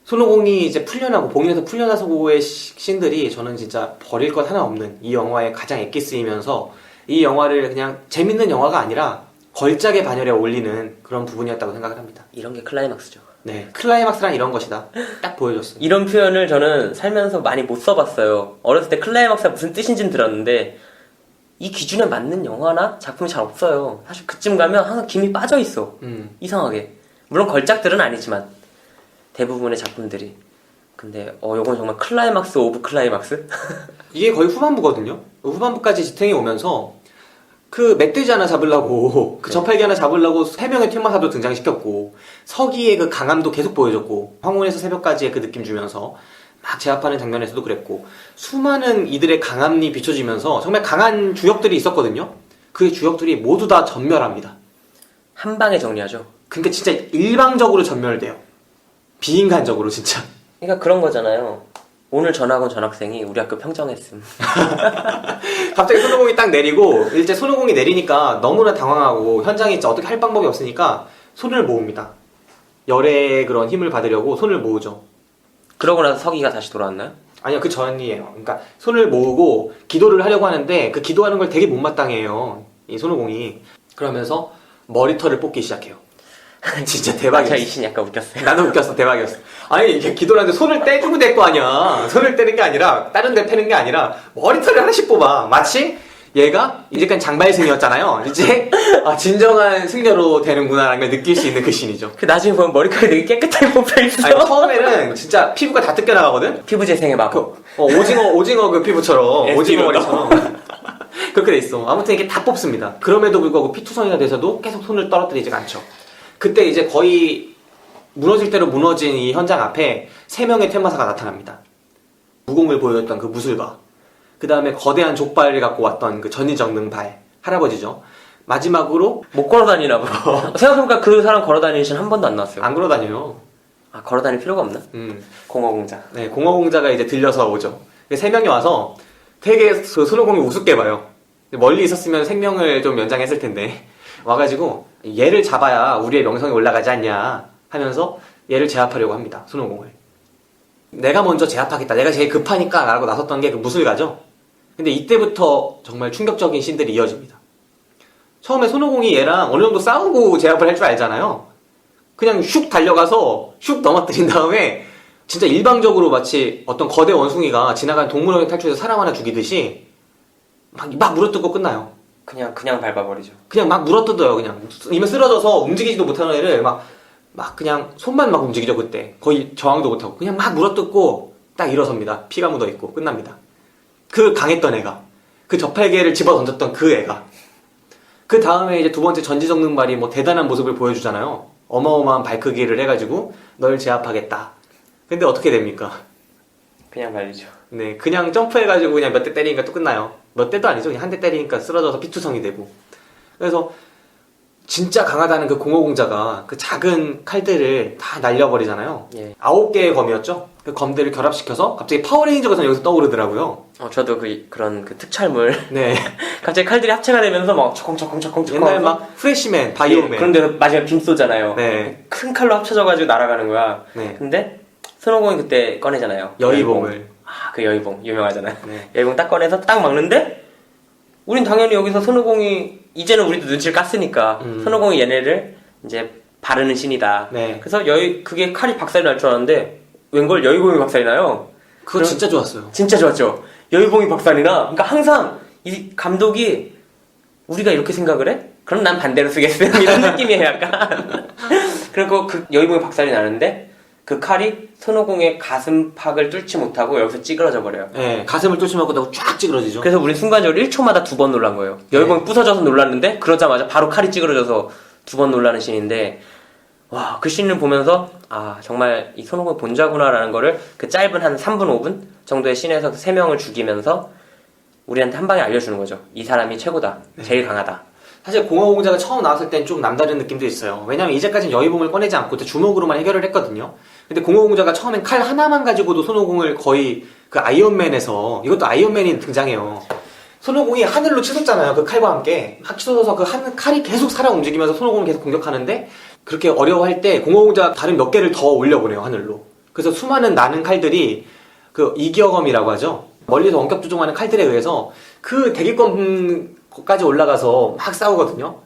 손오공이 이제 풀려나고 봉인에서 풀려나서고의 씬들이 저는 진짜 버릴 것 하나 없는 이 영화에 가장 액기 쓰이면서 이 영화를 그냥 재밌는 영화가 아니라 걸작의 반열에 올리는 그런 부분이었다고 생각을 합니다. 이런 게 클라이막스죠. 네, 클라이막스란 이런 것이다. 딱 보여줬어요. 이런 표현을 저는 살면서 많이 못 써봤어요. 어렸을 때 클라이막스가 무슨 뜻인지는 들었는데 이 기준에 맞는 영화나 작품이 잘 없어요. 사실 그쯤 가면 항상 김이 빠져 있어. 이상하게. 물론 걸작들은 아니지만 대부분의 작품들이. 근데 요건 정말 클라이막스 오브 클라이막스? 이게 거의 후반부거든요. 후반부까지 지탱이 오면서 그 멧돼지 하나 잡으려고 그 저팔계 하나 잡으려고 3명의 퇴마사도 등장시켰고 서기의 그 강함도 계속 보여줬고 황혼에서 새벽까지의 그 느낌 주면서 막 제압하는 장면에서도 그랬고 수많은 이들의 강함이 비춰지면서 정말 강한 주역들이 있었거든요. 그 주역들이 모두 다 전멸합니다. 한 방에 정리하죠. 그러니까 진짜 일방적으로 전멸돼요. 비인간적으로 진짜. 그러니까 그런 거잖아요. 오늘 전학 온 전학생이 우리 학교 평정했음. 갑자기 손오공이 딱 내리고 이제 손오공이 내리니까 너무나 당황하고 현장에 진짜 어떻게 할 방법이 없으니까 손을 모읍니다. 열의 그런 힘을 받으려고 손을 모으죠. 그러고 나서 서기가 다시 돌아왔나요? 아니요, 그 전이에요. 그러니까 손을 모으고 기도를 하려고 하는데 그 기도하는 걸 되게 못마땅해요. 이 손오공이. 그러면서 머리털을 뽑기 시작해요. 진짜 대박이었어. 이 신 약간 웃겼어요. 나도 웃겼어. 대박이었어. 아니 이게 기도를 하는데 손을 떼주고 될 거 아니야. 손을 떼는 게 아니라 다른 데 패는 게 아니라 머리털을 하나씩 뽑아. 마치 얘가 이제까지 장발승이었잖아요. 이제 진정한 승려로 되는구나라는 걸 느낄 수 있는 그 신이죠. 그 나중에 보면 머리카락이 되게 깨끗하게 뽑혀있어. 아니 처음에는 진짜 피부가 다 뜯겨나가거든? 피부 재생의 마법. 오징어 그 피부처럼 오징어 에스티로더. 머리처럼 그렇게 돼 있어. 아무튼 이게 다 뽑습니다. 그럼에도 불구하고 피투성이가 돼서도 계속 손을 떨어뜨리지가 않죠. 그때 이제 거의 무너질 대로 무너진 이 현장 앞에 3명의 퇴마사가 나타납니다. 무공을 보여줬던 그 무술가, 그 다음에 거대한 족발을 갖고 왔던 그 전이정능발 할아버지죠. 마지막으로 못 걸어다니나 봐. 생각해보니까 그 사람 걸어다니는 신 한 번도 안 나왔어요. 안 걸어다녀요. 걸어다닐 필요가 없나? 공허공자. 네, 공허공자가 이제 들려서 오죠. 3명이 와서 되게 그 손오공이 우습게 봐요. 멀리 있었으면 생명을 좀 연장했을 텐데 와가지고 얘를 잡아야 우리의 명성이 올라가지 않냐 하면서 얘를 제압하려고 합니다. 손오공을. 내가 먼저 제압하겠다. 내가 제일 급하니까 라고 나섰던 게 그 무술가죠. 근데 이때부터 정말 충격적인 씬들이 이어집니다. 처음에 손오공이 얘랑 어느 정도 싸우고 제압을 할 줄 알잖아요. 그냥 슉 달려가서 슉 넘어뜨린 다음에 진짜 일방적으로 마치 어떤 거대 원숭이가 지나가는 동물원에 탈출해서 사람 하나 죽이듯이 막 물어뜯고 끝나요. 그냥 밟아버리죠. 그냥 막 물어뜯어요. 그냥 이미 쓰러져서 움직이지도 못하는 애를 막 그냥 손만 막 움직이죠. 그때 거의 저항도 못하고 그냥 막 물어뜯고 딱 일어섭니다. 피가 묻어있고 끝납니다. 그 강했던 애가, 그 저팔계를 집어던졌던 그 애가. 그 다음에 이제 두 번째 전지정능발이 뭐 대단한 모습을 보여주잖아요. 어마어마한 발 크기를 해가지고 널 제압하겠다. 근데 어떻게 됩니까? 그냥 말리죠. 네, 그냥 점프해가지고 그냥 몇 대 때리니까 또 끝나요. 몇 대도 아니죠. 그냥 한 대 때리니까 쓰러져서 피투성이 되고. 그래서 진짜 강하다는 그 공허공자가 그 작은 칼들을 다 날려버리잖아요. 예. 9개의 검이었죠. 그 검들을 결합시켜서 갑자기 파워레인저가 여기서 떠오르더라고요. 저도 그런 그 특촬물. 네. 갑자기 칼들이 합체가 되면서 막 초콩초콩 옛날 막 프레시맨, 바이오맨. 그런데 마지막에 빔 쏘잖아요. 네. 큰 칼로 합쳐져가지고 날아가는 거야. 네. 근데 손오공이 그때 꺼내잖아요. 여의봉을. 그 여의봉 유명하잖아요. 네. 여의봉 딱 꺼내서 딱 막는데 우린 당연히 여기서 손오공이 이제는 우리도 눈치를 깠으니까 손오공이 얘네를 이제 바르는 신이다. 네. 그래서 그게 칼이 박살이 날 줄 알았는데 웬걸 여의봉이 박살이 나요. 그거 진짜 좋았어요. 진짜 좋았죠. 여의봉이 박살이 나. 그러니까 항상 이 감독이 우리가 이렇게 생각을 해? 그럼 난 반대로 쓰겠어. 이런 느낌이에요, 약간. 그리고 그 여의봉이 박살이 나는데 그 칼이 손오공의 가슴팍을 뚫지 못하고 여기서 찌그러져 버려요. 네, 가슴을 뚫지 못하고 쫙 찌그러지죠. 그래서 우린 순간적으로 1초마다 2번 놀란 거예요. 여의봉이 부서져서 놀랐는데 그러자마자 바로 칼이 찌그러져서 2번 놀라는 씬인데 와, 그 씬을 보면서 정말 이 손오공의 본좌구나라는 거를 그 짧은 한 3분 5분 정도의 씬에서 그 3명을 죽이면서 우리한테 한 방에 알려주는 거죠. 이 사람이 최고다. 제일 강하다. 사실 공허공자가 처음 나왔을 땐 좀 남다른 느낌도 있어요. 왜냐면 이제까지는 여의봉을 꺼내지 않고 주먹으로만 해결을 했거든요. 근데 공허공자가 처음엔 칼 하나만 가지고도 손오공을 거의 그 아이언맨에서, 이것도 아이언맨이 등장해요. 손오공이 하늘로 치솟잖아요. 그 칼과 함께 막 치솟아서 그 칼이 계속 살아 움직이면서 손오공을 계속 공격하는데 그렇게 어려워할 때 공허공자가 다른 몇 개를 더 올려보내요. 하늘로. 그래서 수많은 나는 칼들이 그 이기어검이라고 하죠. 멀리서 원격 조종하는 칼들에 의해서 그 대기권까지 올라가서 막 싸우거든요.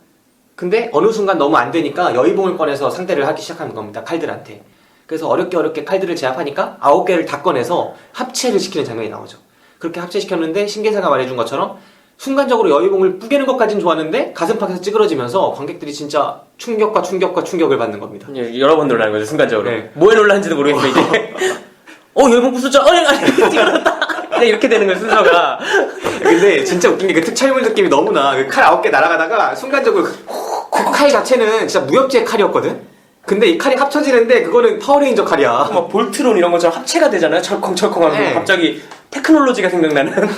근데 어느 순간 너무 안 되니까 여의봉을 꺼내서 상대를 하기 시작하는 겁니다. 칼들한테. 그래서 어렵게 칼들을 제압하니까 9개를 다 꺼내서 합체를 시키는 장면이 나오죠. 그렇게 합체시켰는데 신기사가 말해준 것처럼 순간적으로 여의봉을 뿌개는 것까진 좋았는데 가슴팍에서 찌그러지면서 관객들이 진짜 충격을 받는 겁니다. 여러 번 놀라는 거죠, 순간적으로. 네. 뭐에 놀라는지도 모르겠어요, 이제. 여의봉 부수죠? 아니, 찌그러졌다. 그냥 이렇게 되는 거예요, 순서가. 근데 진짜 웃긴 게 그 특촬물 느낌이 너무나 그 칼 9개 날아가다가 순간적으로 그 칼 자체는 진짜 무협지의 칼이었거든? 근데 이 칼이 합쳐지는데 그거는 파워레인저 칼이야. 막 볼트론 이런 것처럼 합체가 되잖아요, 철컹철컹 하면서. 네. 갑자기 테크놀로지가 생각나는.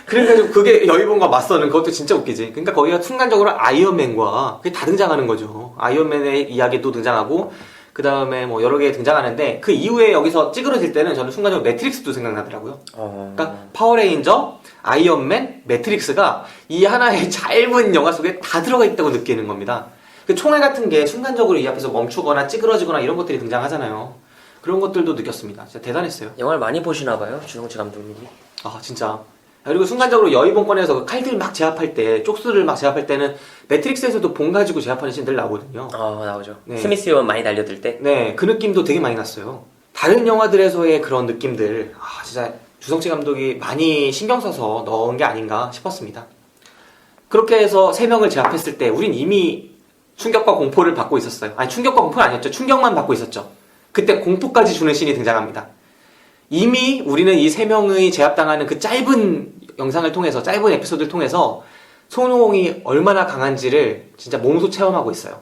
그래가지고 그게 여의봉과 맞서는 그것도 진짜 웃기지. 그러니까 거기가 순간적으로 아이언맨과 그게 다 등장하는 거죠. 아이언맨의 이야기도 등장하고 그 다음에 뭐 여러 개 등장하는데 그 이후에 여기서 찌그러질 때는 저는 순간적으로 매트릭스도 생각나더라고요. 그러니까 파워레인저, 아이언맨, 매트릭스가 이 하나의 짧은 영화 속에 다 들어가 있다고 느끼는 겁니다. 그 총알 같은 게 순간적으로 이 앞에서 멈추거나 찌그러지거나 이런 것들이 등장하잖아요. 그런 것들도 느꼈습니다. 진짜 대단했어요. 영화를 많이 보시나 봐요, 주성치 감독님이. 아 진짜. 그리고 순간적으로 여의봉 꺼내서 그 칼들 막 제압할 때, 쪽수를 막 제압할 때는 매트릭스에서도 봉 가지고 제압하는 씬들 나오거든요. 나오죠. 네. 스미스 요원 많이 달려들 때. 네, 그 느낌도 되게 많이 났어요. 다른 영화들에서의 그런 느낌들, 진짜 주성치 감독이 많이 신경 써서 넣은 게 아닌가 싶었습니다. 그렇게 해서 3명을 제압했을 때 우린 이미 충격과 공포를 받고 있었어요. 아니, 충격과 공포는 아니었죠. 충격만 받고 있었죠. 그때 공포까지 주는 씬이 등장합니다. 이미 우리는 이 3명의 제압당하는 그 짧은 영상을 통해서, 짧은 에피소드를 통해서 손오공이 얼마나 강한지를 진짜 몸소 체험하고 있어요.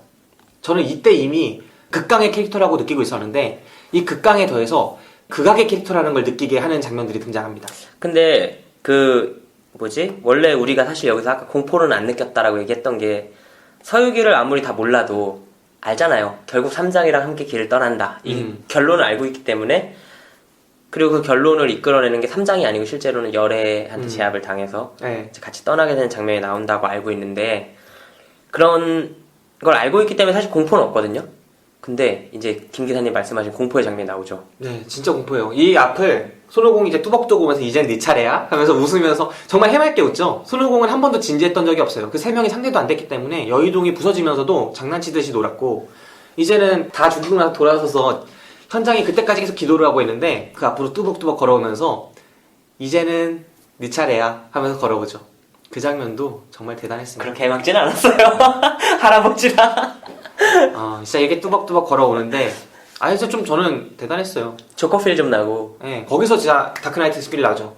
저는 이때 이미 극강의 캐릭터라고 느끼고 있었는데 이 극강에 더해서 극악의 캐릭터라는 걸 느끼게 하는 장면들이 등장합니다. 근데 원래 우리가 사실 여기서 아까 공포는 안 느꼈다라고 얘기했던 게 서유기를 아무리 다 몰라도 알잖아요. 결국 3장이랑 함께 길을 떠난다. 이 결론을 알고 있기 때문에. 그리고 그 결론을 이끌어내는 게 3장이 아니고 실제로는 열애한테 제압을 당해서 네. 같이 떠나게 되는 장면이 나온다고 알고 있는데 그런 걸 알고 있기 때문에 사실 공포는 없거든요. 근데 이제 김 기사님 말씀하신 공포의 장면이 나오죠. 네, 진짜 공포예요. 이 앞을 손오공이 이제 뚜벅뚜벅 오면서 이젠 네 차례야? 하면서 웃으면서 정말 해맑게 웃죠. 손오공은 한 번도 진지했던 적이 없어요. 그 3명이 상대도 안 됐기 때문에 여의동이 부서지면서도 장난치듯이 놀았고 이제는 다 죽이고 나서 돌아서서 현장이 그때까지 계속 기도를 하고 있는데 그 앞으로 뚜벅뚜벅 걸어오면서 이제는 네 차례야 하면서 걸어오죠. 그 장면도 정말 대단했습니다. 그렇게 해맑지는 않았어요. 할아버지라. 진짜 이렇게 뚜벅뚜벅 걸어오는데 진짜 좀 저는 대단했어요. 조커필 좀 나고. 네, 거기서 진짜 다크나이트 스피릿 나죠.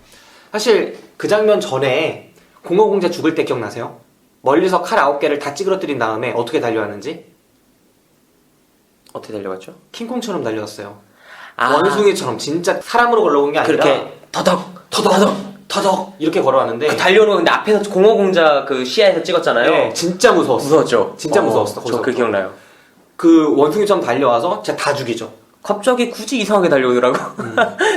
사실 그 장면 전에 공허공자 죽을 때 기억나세요? 멀리서 칼 9개를 다 찌그러뜨린 다음에 어떻게 달려왔는지? 어떻게 달려갔죠? 킹콩처럼 달려왔어요. 원숭이처럼 진짜 사람으로 걸어온 게 아니라 그렇게 더덕 이렇게 걸어왔는데 달려오는 거 근데 앞에서 공허공자 그 시야에서 찍었잖아요. 네, 진짜 무서웠어. 무서웠죠. 진짜 무서웠어. 저 그 기억나요. 그 원숭이처럼 달려와서 진짜 다 죽이죠. 갑자기 굳이 이상하게 달려오더라고.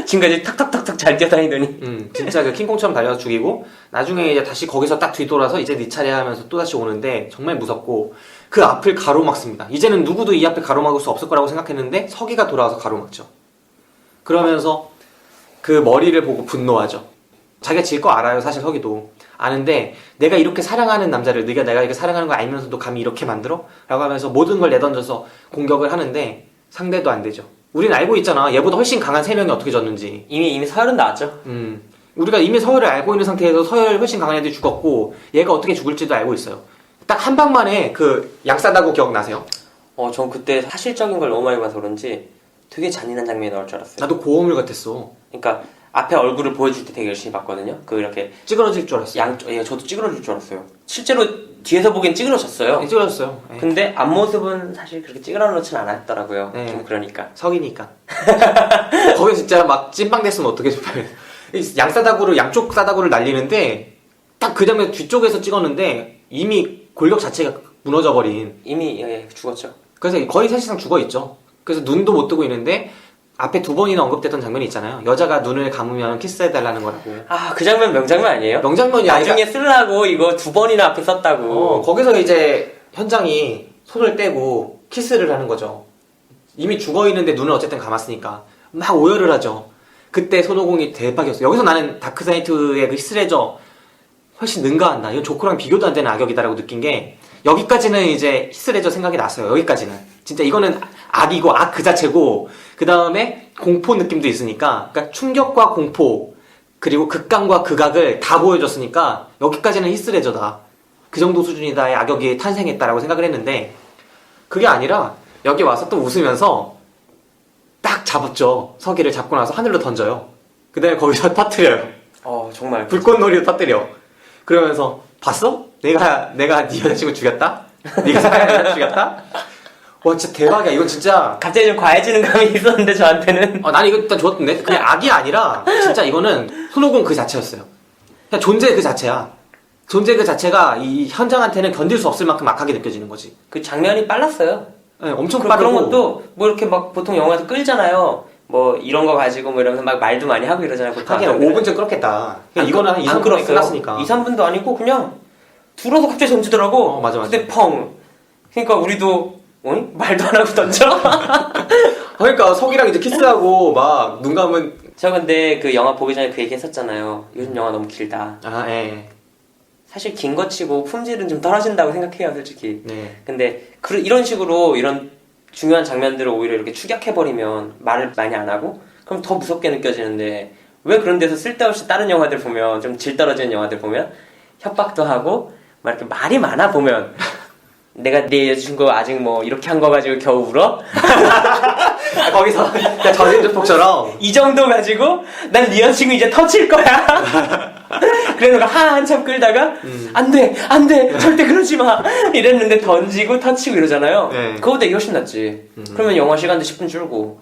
지금까지 탁탁탁탁 잘 뛰어다니더니. 진짜 그 킹콩처럼 달려서 죽이고 나중에 이제 다시 거기서 딱 뒤돌아서 이제 네 차례 하면서 또 다시 오는데 정말 무섭고 그 앞을 가로막습니다. 이제는 누구도 이 앞을 가로막을 수 없을 거라고 생각했는데 서기가 돌아와서 가로막죠. 그러면서 그 머리를 보고 분노하죠. 자기가 질 거 알아요. 사실 서기도 아는데 내가 이렇게 사랑하는 남자를 내가 이렇게 사랑하는 걸 알면서도 감히 이렇게 만들어? 라고 하면서 모든 걸 내던져서 공격을 하는데 상대도 안 되죠. 우린 알고 있잖아. 얘보다 훨씬 강한 3명이 어떻게 졌는지. 이미 서열은 나왔죠. 우리가 이미 서열을 알고 있는 상태에서 서열 훨씬 강한 애들이 죽었고 얘가 어떻게 죽을지도 알고 있어요. 딱 한 방만에 그 양싸다구 기억나세요? 전 그때 사실적인 걸 너무 많이 봐서 그런지 되게 잔인한 장면이 나올 줄 알았어요. 나도 고어물 같았어. 그러니까 앞에 얼굴을 보여줄 때 되게 열심히 봤거든요. 그 이렇게 찌그러질 줄 알았어요. 저도 찌그러질 줄 알았어요. 실제로 뒤에서 보기엔 찌그러졌어요. 네, 찌그러졌어요. 네. 근데 앞모습은 사실 그렇게 찌그러놓진 않았더라고요. 네. 좀 그러니까. 석이니까. 거기 진짜 막 찐빵 됐으면 어떻게 싶어요. 양싸다구를 양쪽 싸다구를 날리는데 딱 그 장면 뒤쪽에서 찍었는데 이미 골격 자체가 무너져버린. 이미 죽었죠. 그래서 거의 사실상 죽어있죠. 그래서 눈도 못 뜨고 있는데 앞에 2번이나 언급됐던 장면이 있잖아요. 여자가 눈을 감으면 키스해달라는 거라고. 그 장면 명장면 아니에요? 명장면이야. 나중에 쓰려고 이거 2번이나 앞에 썼다고. 거기서 이제 현장이 손을 떼고 키스를 하는 거죠. 이미 죽어있는데 눈을 어쨌든 감았으니까 막 오열을 하죠. 그때 손오공이 대박이었어요. 여기서 나는 다크나이트의 그 히스레저 훨씬 능가한다. 이건 조커랑 비교도 안 되는 악역이다라고 느낀 게 여기까지는 이제 히스레저 생각이 났어요. 여기까지는. 진짜 이거는 악이고 악 그 자체고 그 다음에 공포 느낌도 있으니까 그러니까 충격과 공포 그리고 극강과 극악을 다 보여줬으니까 여기까지는 히스레저다. 그 정도 수준이다의 악역이 탄생했다라고 생각을 했는데 그게 아니라 여기 와서 또 웃으면서 딱 잡았죠. 서기를 잡고 나서 하늘로 던져요. 그 다음에 거기서 터뜨려요. 정말. 불꽃놀이로 터뜨려. 그러면서 봤어? 내가 네 여자친구 죽였다? 네가 사랑하는 여자 죽였다? 와 진짜 대박이야. 이건 진짜 갑자기 좀 과해지는 감이 있었는데 저한테는. 난 이거 일단 좋았던데 그냥 악이 아니라 진짜 이거는 손오공 그 자체였어요. 그냥 존재 그 자체야. 존재 그 자체가 이 현장한테는 견딜 수 없을 만큼 악하게 느껴지는 거지. 그 장면이 빨랐어요. 네, 엄청 그런 빠르고 것도 뭐 이렇게 막 보통 영화에서 끌잖아요. 뭐 이런 거 가지고 뭐 이러면서 막 말도 많이 하고 이러잖아요. 하긴 5분쯤 끌었겠다. 그냥 이거는 한 2, 3분에 끝났으니까. 2, 3분도 아니고 그냥 둘어서 갑자기 던지더라고. 맞아. 근데 펑. 그러니까 우리도 말도 안 하고 던져. 그러니까 석이랑 이제 키스하고 막 눈 감은 저 근데 그 영화 보기 전에 그 얘기 했었잖아요. 요즘 영화 너무 길다. 예. 사실 긴 거 치고 품질은 좀 떨어진다고 생각해요, 솔직히. 네. 근데 이런 식으로 이런 중요한 장면들을 오히려 이렇게 축약해버리면 말을 많이 안 하고 그럼 더 무섭게 느껴지는데 왜 그런 데서 쓸데없이 다른 영화들 보면 좀 질 떨어지는 영화들 보면 협박도 하고 막 이렇게 말이 많아 보면 내가 내 여자친구 아직 뭐 이렇게 한 거 가지고 겨우 울어? 거기서 그냥 저승주폭처럼 이 정도 가지고 난 네 여자친구 이제 터칠 거야. 그래서 한참 끌다가 안돼 절대 그러지 마 이랬는데 던지고 터치고 이러잖아요. 네. 그거보다 이게 훨씬 낫지. 그러면 영화 시간도 10분 줄고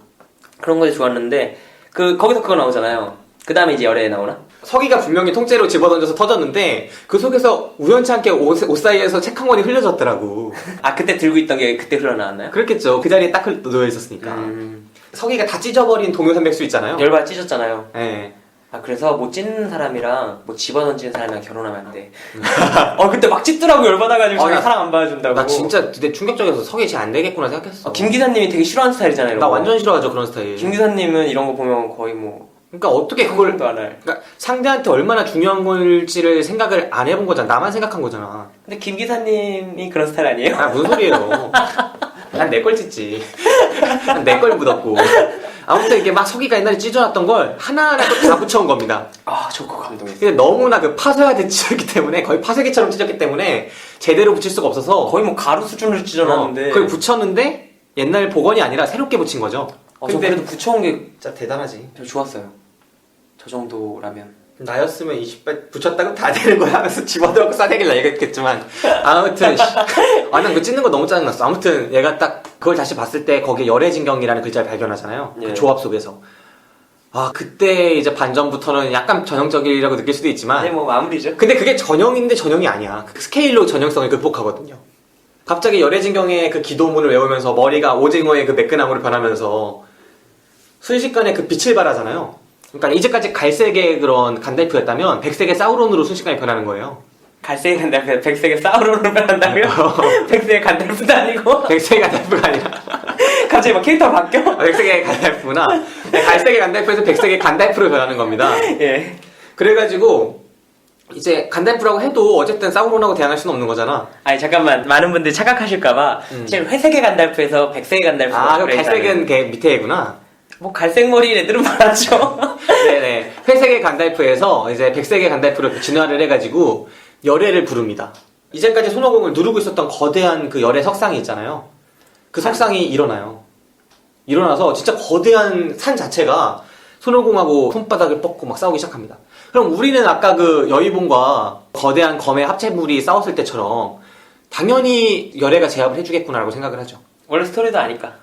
그런 거에 좋았는데 거기서 그거 나오잖아요. 그 다음에 이제 열애에 나오나? 석이가 분명히 통째로 집어던져서 터졌는데 그 속에서 우연치 않게 옷 사이에서 책 한 권이 흘려졌더라고. 그때 들고 있던 게 그때 흘러나왔나요? 그렇겠죠. 그 자리에 딱 놓여 있었으니까. 석이가 다 찢어버린 동요산백수 있잖아요. 열받아 찢었잖아요. 네. 그래서 못 찢는 사람이랑 뭐 집어던지는 사람이랑 결혼하면 안 돼. 그때 막 찢더라고 열받아가지고 자기 사랑 안 받아준다고. 나 진짜 되게 충격적이어서 석이 잘 안 되겠구나 생각했어. 김 기사님이 되게 싫어하는 스타일이잖아요. 나 완전 싫어하죠 그런 스타일. 김 기사님은 이런 거 보면 거의 뭐 그러니까 어떻게 그걸 도 안 할. 그러니까 상대한테 얼마나 중요한 걸지를 생각을 안 해본 거잖아. 나만 생각한 거잖아. 근데 김 기사님이 그런 스타일 아니에요? 무슨 소리예요. 난 내 걸 찢지. 난 내 걸 묻었고. 아무튼 이게 막 석이가 옛날에 찢어놨던 걸 하나하나 또 다 붙여온 겁니다. 저 그거 감동했어. 근데 너무나 그 파쇄화돼 찢었기 때문에 거의 파쇄기처럼 찢었기 때문에 제대로 붙일 수가 없어서 거의 뭐 가루 수준으로 찢어놨는데. 그걸 붙였는데 옛날 복원이 아니라 새롭게 붙인 거죠. 저 그래도 붙여온 게 진짜 대단하지. 저 좋았어요. 저 정도라면. 나였으면 20발 붙였다고 다 되는 거야 하면서 집어들고 싸대기를 얘기했겠지만 아무튼 난 그거 찢는 거 너무 짜증났어. 아무튼 얘가 딱 그걸 다시 봤을 때 거기에 열애진경이라는 글자를 발견하잖아요. 예. 그 조합 속에서 그때 이제 반전부터는 약간 전형적이라고 느낄 수도 있지만 네, 뭐 마무리죠. 근데 그게 전형인데 전형이 아니야. 그 스케일로 전형성을 극복하거든요. 갑자기 열애진경의 그 기도문을 외우면서 머리가 오징어의 그 매끈함으로 변하면서 순식간에 그 빛을 발하잖아요. 그러니까 이제까지 갈색의 그런 간달프였다면 백색의 사우론으로 순식간에 변하는 거예요. 갈색의 간달프, 백색의 사우론으로 변한다고요? 백색의 간달프도 아니고? 백색의 간달프가 아니라 갑자기 막 캐릭터가 바뀌어? 백색의 간달프구나. 갈색의 간달프에서 백색의 간달프로 변하는 겁니다. 예. 그래가지고 이제 간달프라고 해도 어쨌든 사우론하고 대항할 수는 없는 거잖아. 잠깐만 많은 분들이 착각하실까봐 제일 회색의 간달프에서 백색의 간달프. 그럼 갈색은 걔 밑에 애구나. 뭐 갈색 머리 애들은 많았죠. 네네. 회색의 간달프에서 이제 백색의 간달프로 진화를 해가지고 열애를 부릅니다. 이제까지 손오공을 누르고 있었던 거대한 그 열애 석상이 있잖아요. 그 석상이 일어나요. 일어나서 진짜 거대한 산 자체가 손오공하고 손바닥을 뻗고 막 싸우기 시작합니다. 그럼 우리는 아까 그 여의봉과 거대한 검의 합체물이 싸웠을 때처럼 당연히 열애가 제압을 해주겠구나라고 생각을 하죠. 원래 스토리도 아니까.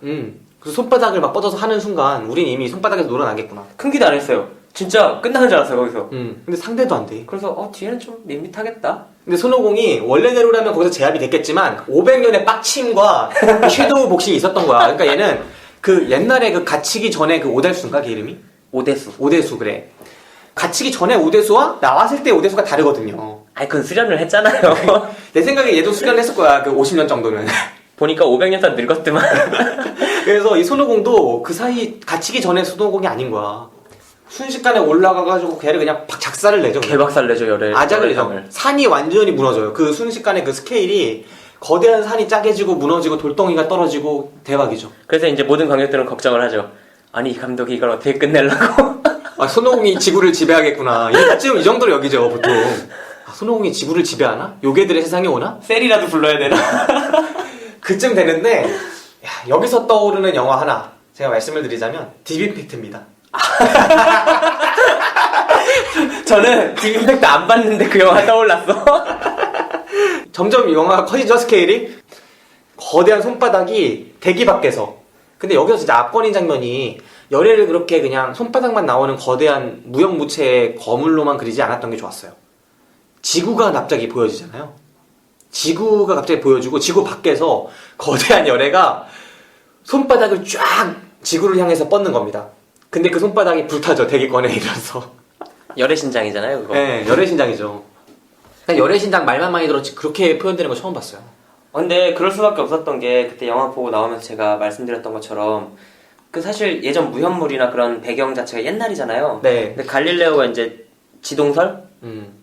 그래서 손바닥을 막 뻗어서 하는 순간 우린 이미 손바닥에서 놀아나겠구나. 큰 기도 안 했어요. 진짜 끝나는 줄 알았어요 거기서. 근데 상대도 안 돼. 그래서 뒤에는 좀 밋밋하겠다. 근데 손오공이 원래대로라면 거기서 제압이 됐겠지만 500년의 빡침과 섀도우 복싱이 있었던 거야. 그러니까 얘는 그 옛날에 그 갇히기 전에 그 오대수인가 그 이름이? 오대수. 그래. 갇히기 전에 오대수와 나왔을 때 오대수가 다르거든요. 그건 수련을 했잖아요. 내 생각에 얘도 수련했을 거야. 그 50년 정도는. 보니까 500년 다 늙었더만. 그래서 이 손오공도 그 사이 갇히기 전에 손오공이 아닌 거야. 순식간에 올라가가지고 걔를 그냥 박 작살을 내죠. 개박살 내죠 열애. 아작을 내죠. 산이 완전히 무너져요. 그 순식간에 그 스케일이 거대한 산이 짜개지고 무너지고 돌덩이가 떨어지고 대박이죠. 그래서 이제 모든 관객들은 걱정을 하죠. 아니 이 감독이 이걸 어떻게 끝내려고? 아, 손오공이 지구를 지배하겠구나. 이쯤 이 정도로 여기죠 보통. 아, 손오공이 지구를 지배하나? 요괴들의 세상에 오나? 셀이라도 불러야 되나? 그쯤 되는데 야, 여기서 떠오르는 영화 하나 제가 말씀을 드리자면 딥임팩트입니다. 저는 딥임팩트 안 봤는데 그 영화 떠올랐어. 점점 영화가 커지죠, 스케일이. 거대한 손바닥이 대기 밖에서. 근데 여기서 진짜 압권인 장면이 열애를 그렇게 그냥 손바닥만 나오는 거대한 무형무체의 거물로만 그리지 않았던 게 좋았어요. 지구가 갑자기 보여지잖아요. 지구가 갑자기 보여주고 지구 밖에서 거대한 열애가 손바닥을 쫙 지구를 향해서 뻗는 겁니다. 근데 그 손바닥이 불타죠, 대기권에 이르러서. 열애신장이잖아요 그거. 네, 열애신장이죠. 그냥 열애신장 말만 많이 들었지 그렇게 표현되는 거 처음 봤어요. 근데 그럴 수밖에 없었던 게 그때 영화 보고 나오면서 제가 말씀드렸던 것처럼 그 사실 예전 무협물이나 그런 배경 자체가 옛날이잖아요. 네. 근데 갈릴레오가 이제 지동설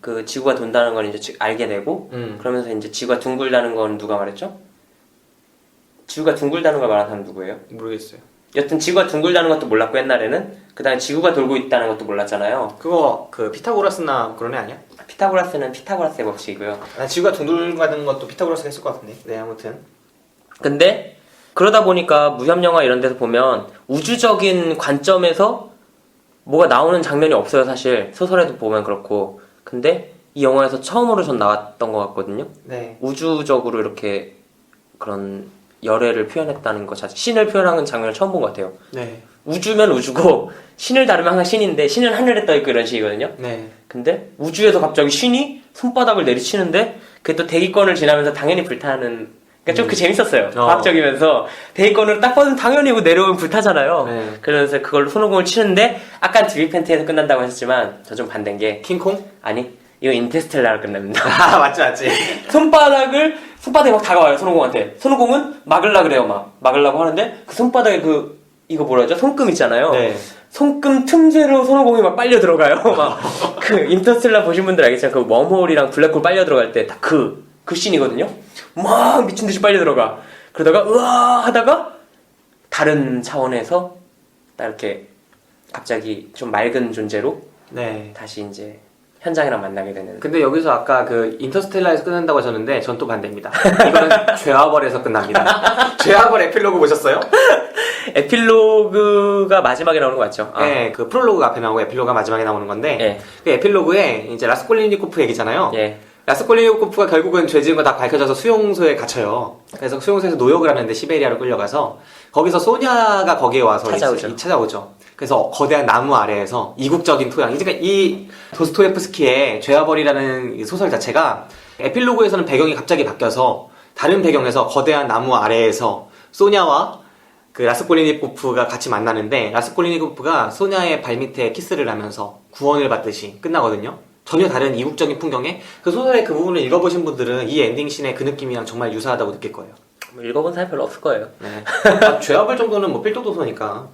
그 지구가 돈다는 걸 이제 알게 되고 그러면서 이제 지구가 둥글다는 건 누가 말했죠? 지구가 둥글다는 걸 말한 사람 누구예요? 모르겠어요. 여튼 지구가 둥글다는 것도 몰랐고 옛날에는 그 다음에 지구가 돌고 있다는 것도 몰랐잖아요. 그거 그 피타고라스나 그런 애 아니야? 피타고라스는 피타고라스의 법칙이고요. 난 지구가 둥글가는 것도 피타고라스가 했을 것 같은데. 네, 아무튼. 근데 그러다 보니까 무협 영화 이런 데서 보면 우주적인 관점에서 뭐가 나오는 장면이 없어요, 사실. 소설에도 보면 그렇고. 근데 이 영화에서 처음으로 전 나왔던 것 같거든요. 네. 우주적으로 이렇게 그런 열애를 표현했다는 것 자체, 신을 표현하는 장면을 처음 본 것 같아요. 네. 우주면 우주고 신을 다루면 항상 신인데 신은 하늘에 떠있고 이런 식이거든요. 네. 근데 우주에서 갑자기 신이 손바닥을 내리치는데 그게 또 대기권을 지나면서 당연히 불타는, 그러니까 좀 그 재밌었어요. 과학적이면서 대기권을 딱 봐도 당연히 내려오면 불타잖아요. 네. 그러면서 그걸로 손오공을 치는데 아까 딥임팩트에서 끝난다고 하셨지만 저 좀 반대인 게 킹콩? 아니 이거 인터스텔라로 끝납니다. 아, 맞지, 맞지. 손바닥에 막 다가와요, 손오공한테. 손오공은 막으려 그래요, 막으려고 하는데 그 손바닥에 이거 뭐라 하죠? 손금 있잖아요. 네. 손금 틈새로 손오공이 막 빨려 들어가요. 막 그 인터스텔라 보신 분들 알겠지만 그 웜홀이랑 블랙홀 빨려 들어갈 때 딱 그 씬이거든요. 막 미친 듯이 빨려 들어가. 그러다가 으아 하다가 다른 차원에서 딱 이렇게 갑자기 좀 맑은 존재로 네. 다시 이제 현장이랑 만나게 되는. 근데 여기서 아까 그 인터스텔라에서 끝난다고 하셨는데 전 또 반대입니다. 이거는 죄와벌에서 끝납니다. 죄와벌 에필로그 보셨어요? 에필로그가 마지막에 나오는 거 맞죠? 네, 그 프롤로그가 앞에 나오고 에필로그가 마지막에 나오는 건데 네. 그 에필로그에 이제 라스콜리니코프 얘기잖아요. 예. 라스콜리니코프가 결국은 죄 지은 거 다 밝혀져서 수용소에 갇혀요. 그래서 수용소에서 노역을 하는데 시베리아로 끌려가서 거기서 소냐가 거기에 와서 찾아오죠. 그래서 거대한 나무 아래에서 이국적인 토양. 그러니까 이 도스토옙스키의 죄와벌이라는 소설 자체가 에필로그에서는 배경이 갑자기 바뀌어서 다른 배경에서 거대한 나무 아래에서 소냐와 그 라스콜리니코프가 같이 만나는데 라스콜리니코프가 소냐의 발밑에 키스를 하면서 구원을 받듯이 끝나거든요. 전혀 다른 이국적인 풍경에 그 소설의 그 부분을 읽어보신 분들은 이 엔딩씬의 그 느낌이랑 정말 유사하다고 느낄 거예요. 뭐 읽어본 사람이 별로 없을 거예요. 네. 죄와벌 정도는 뭐 필독도서니까.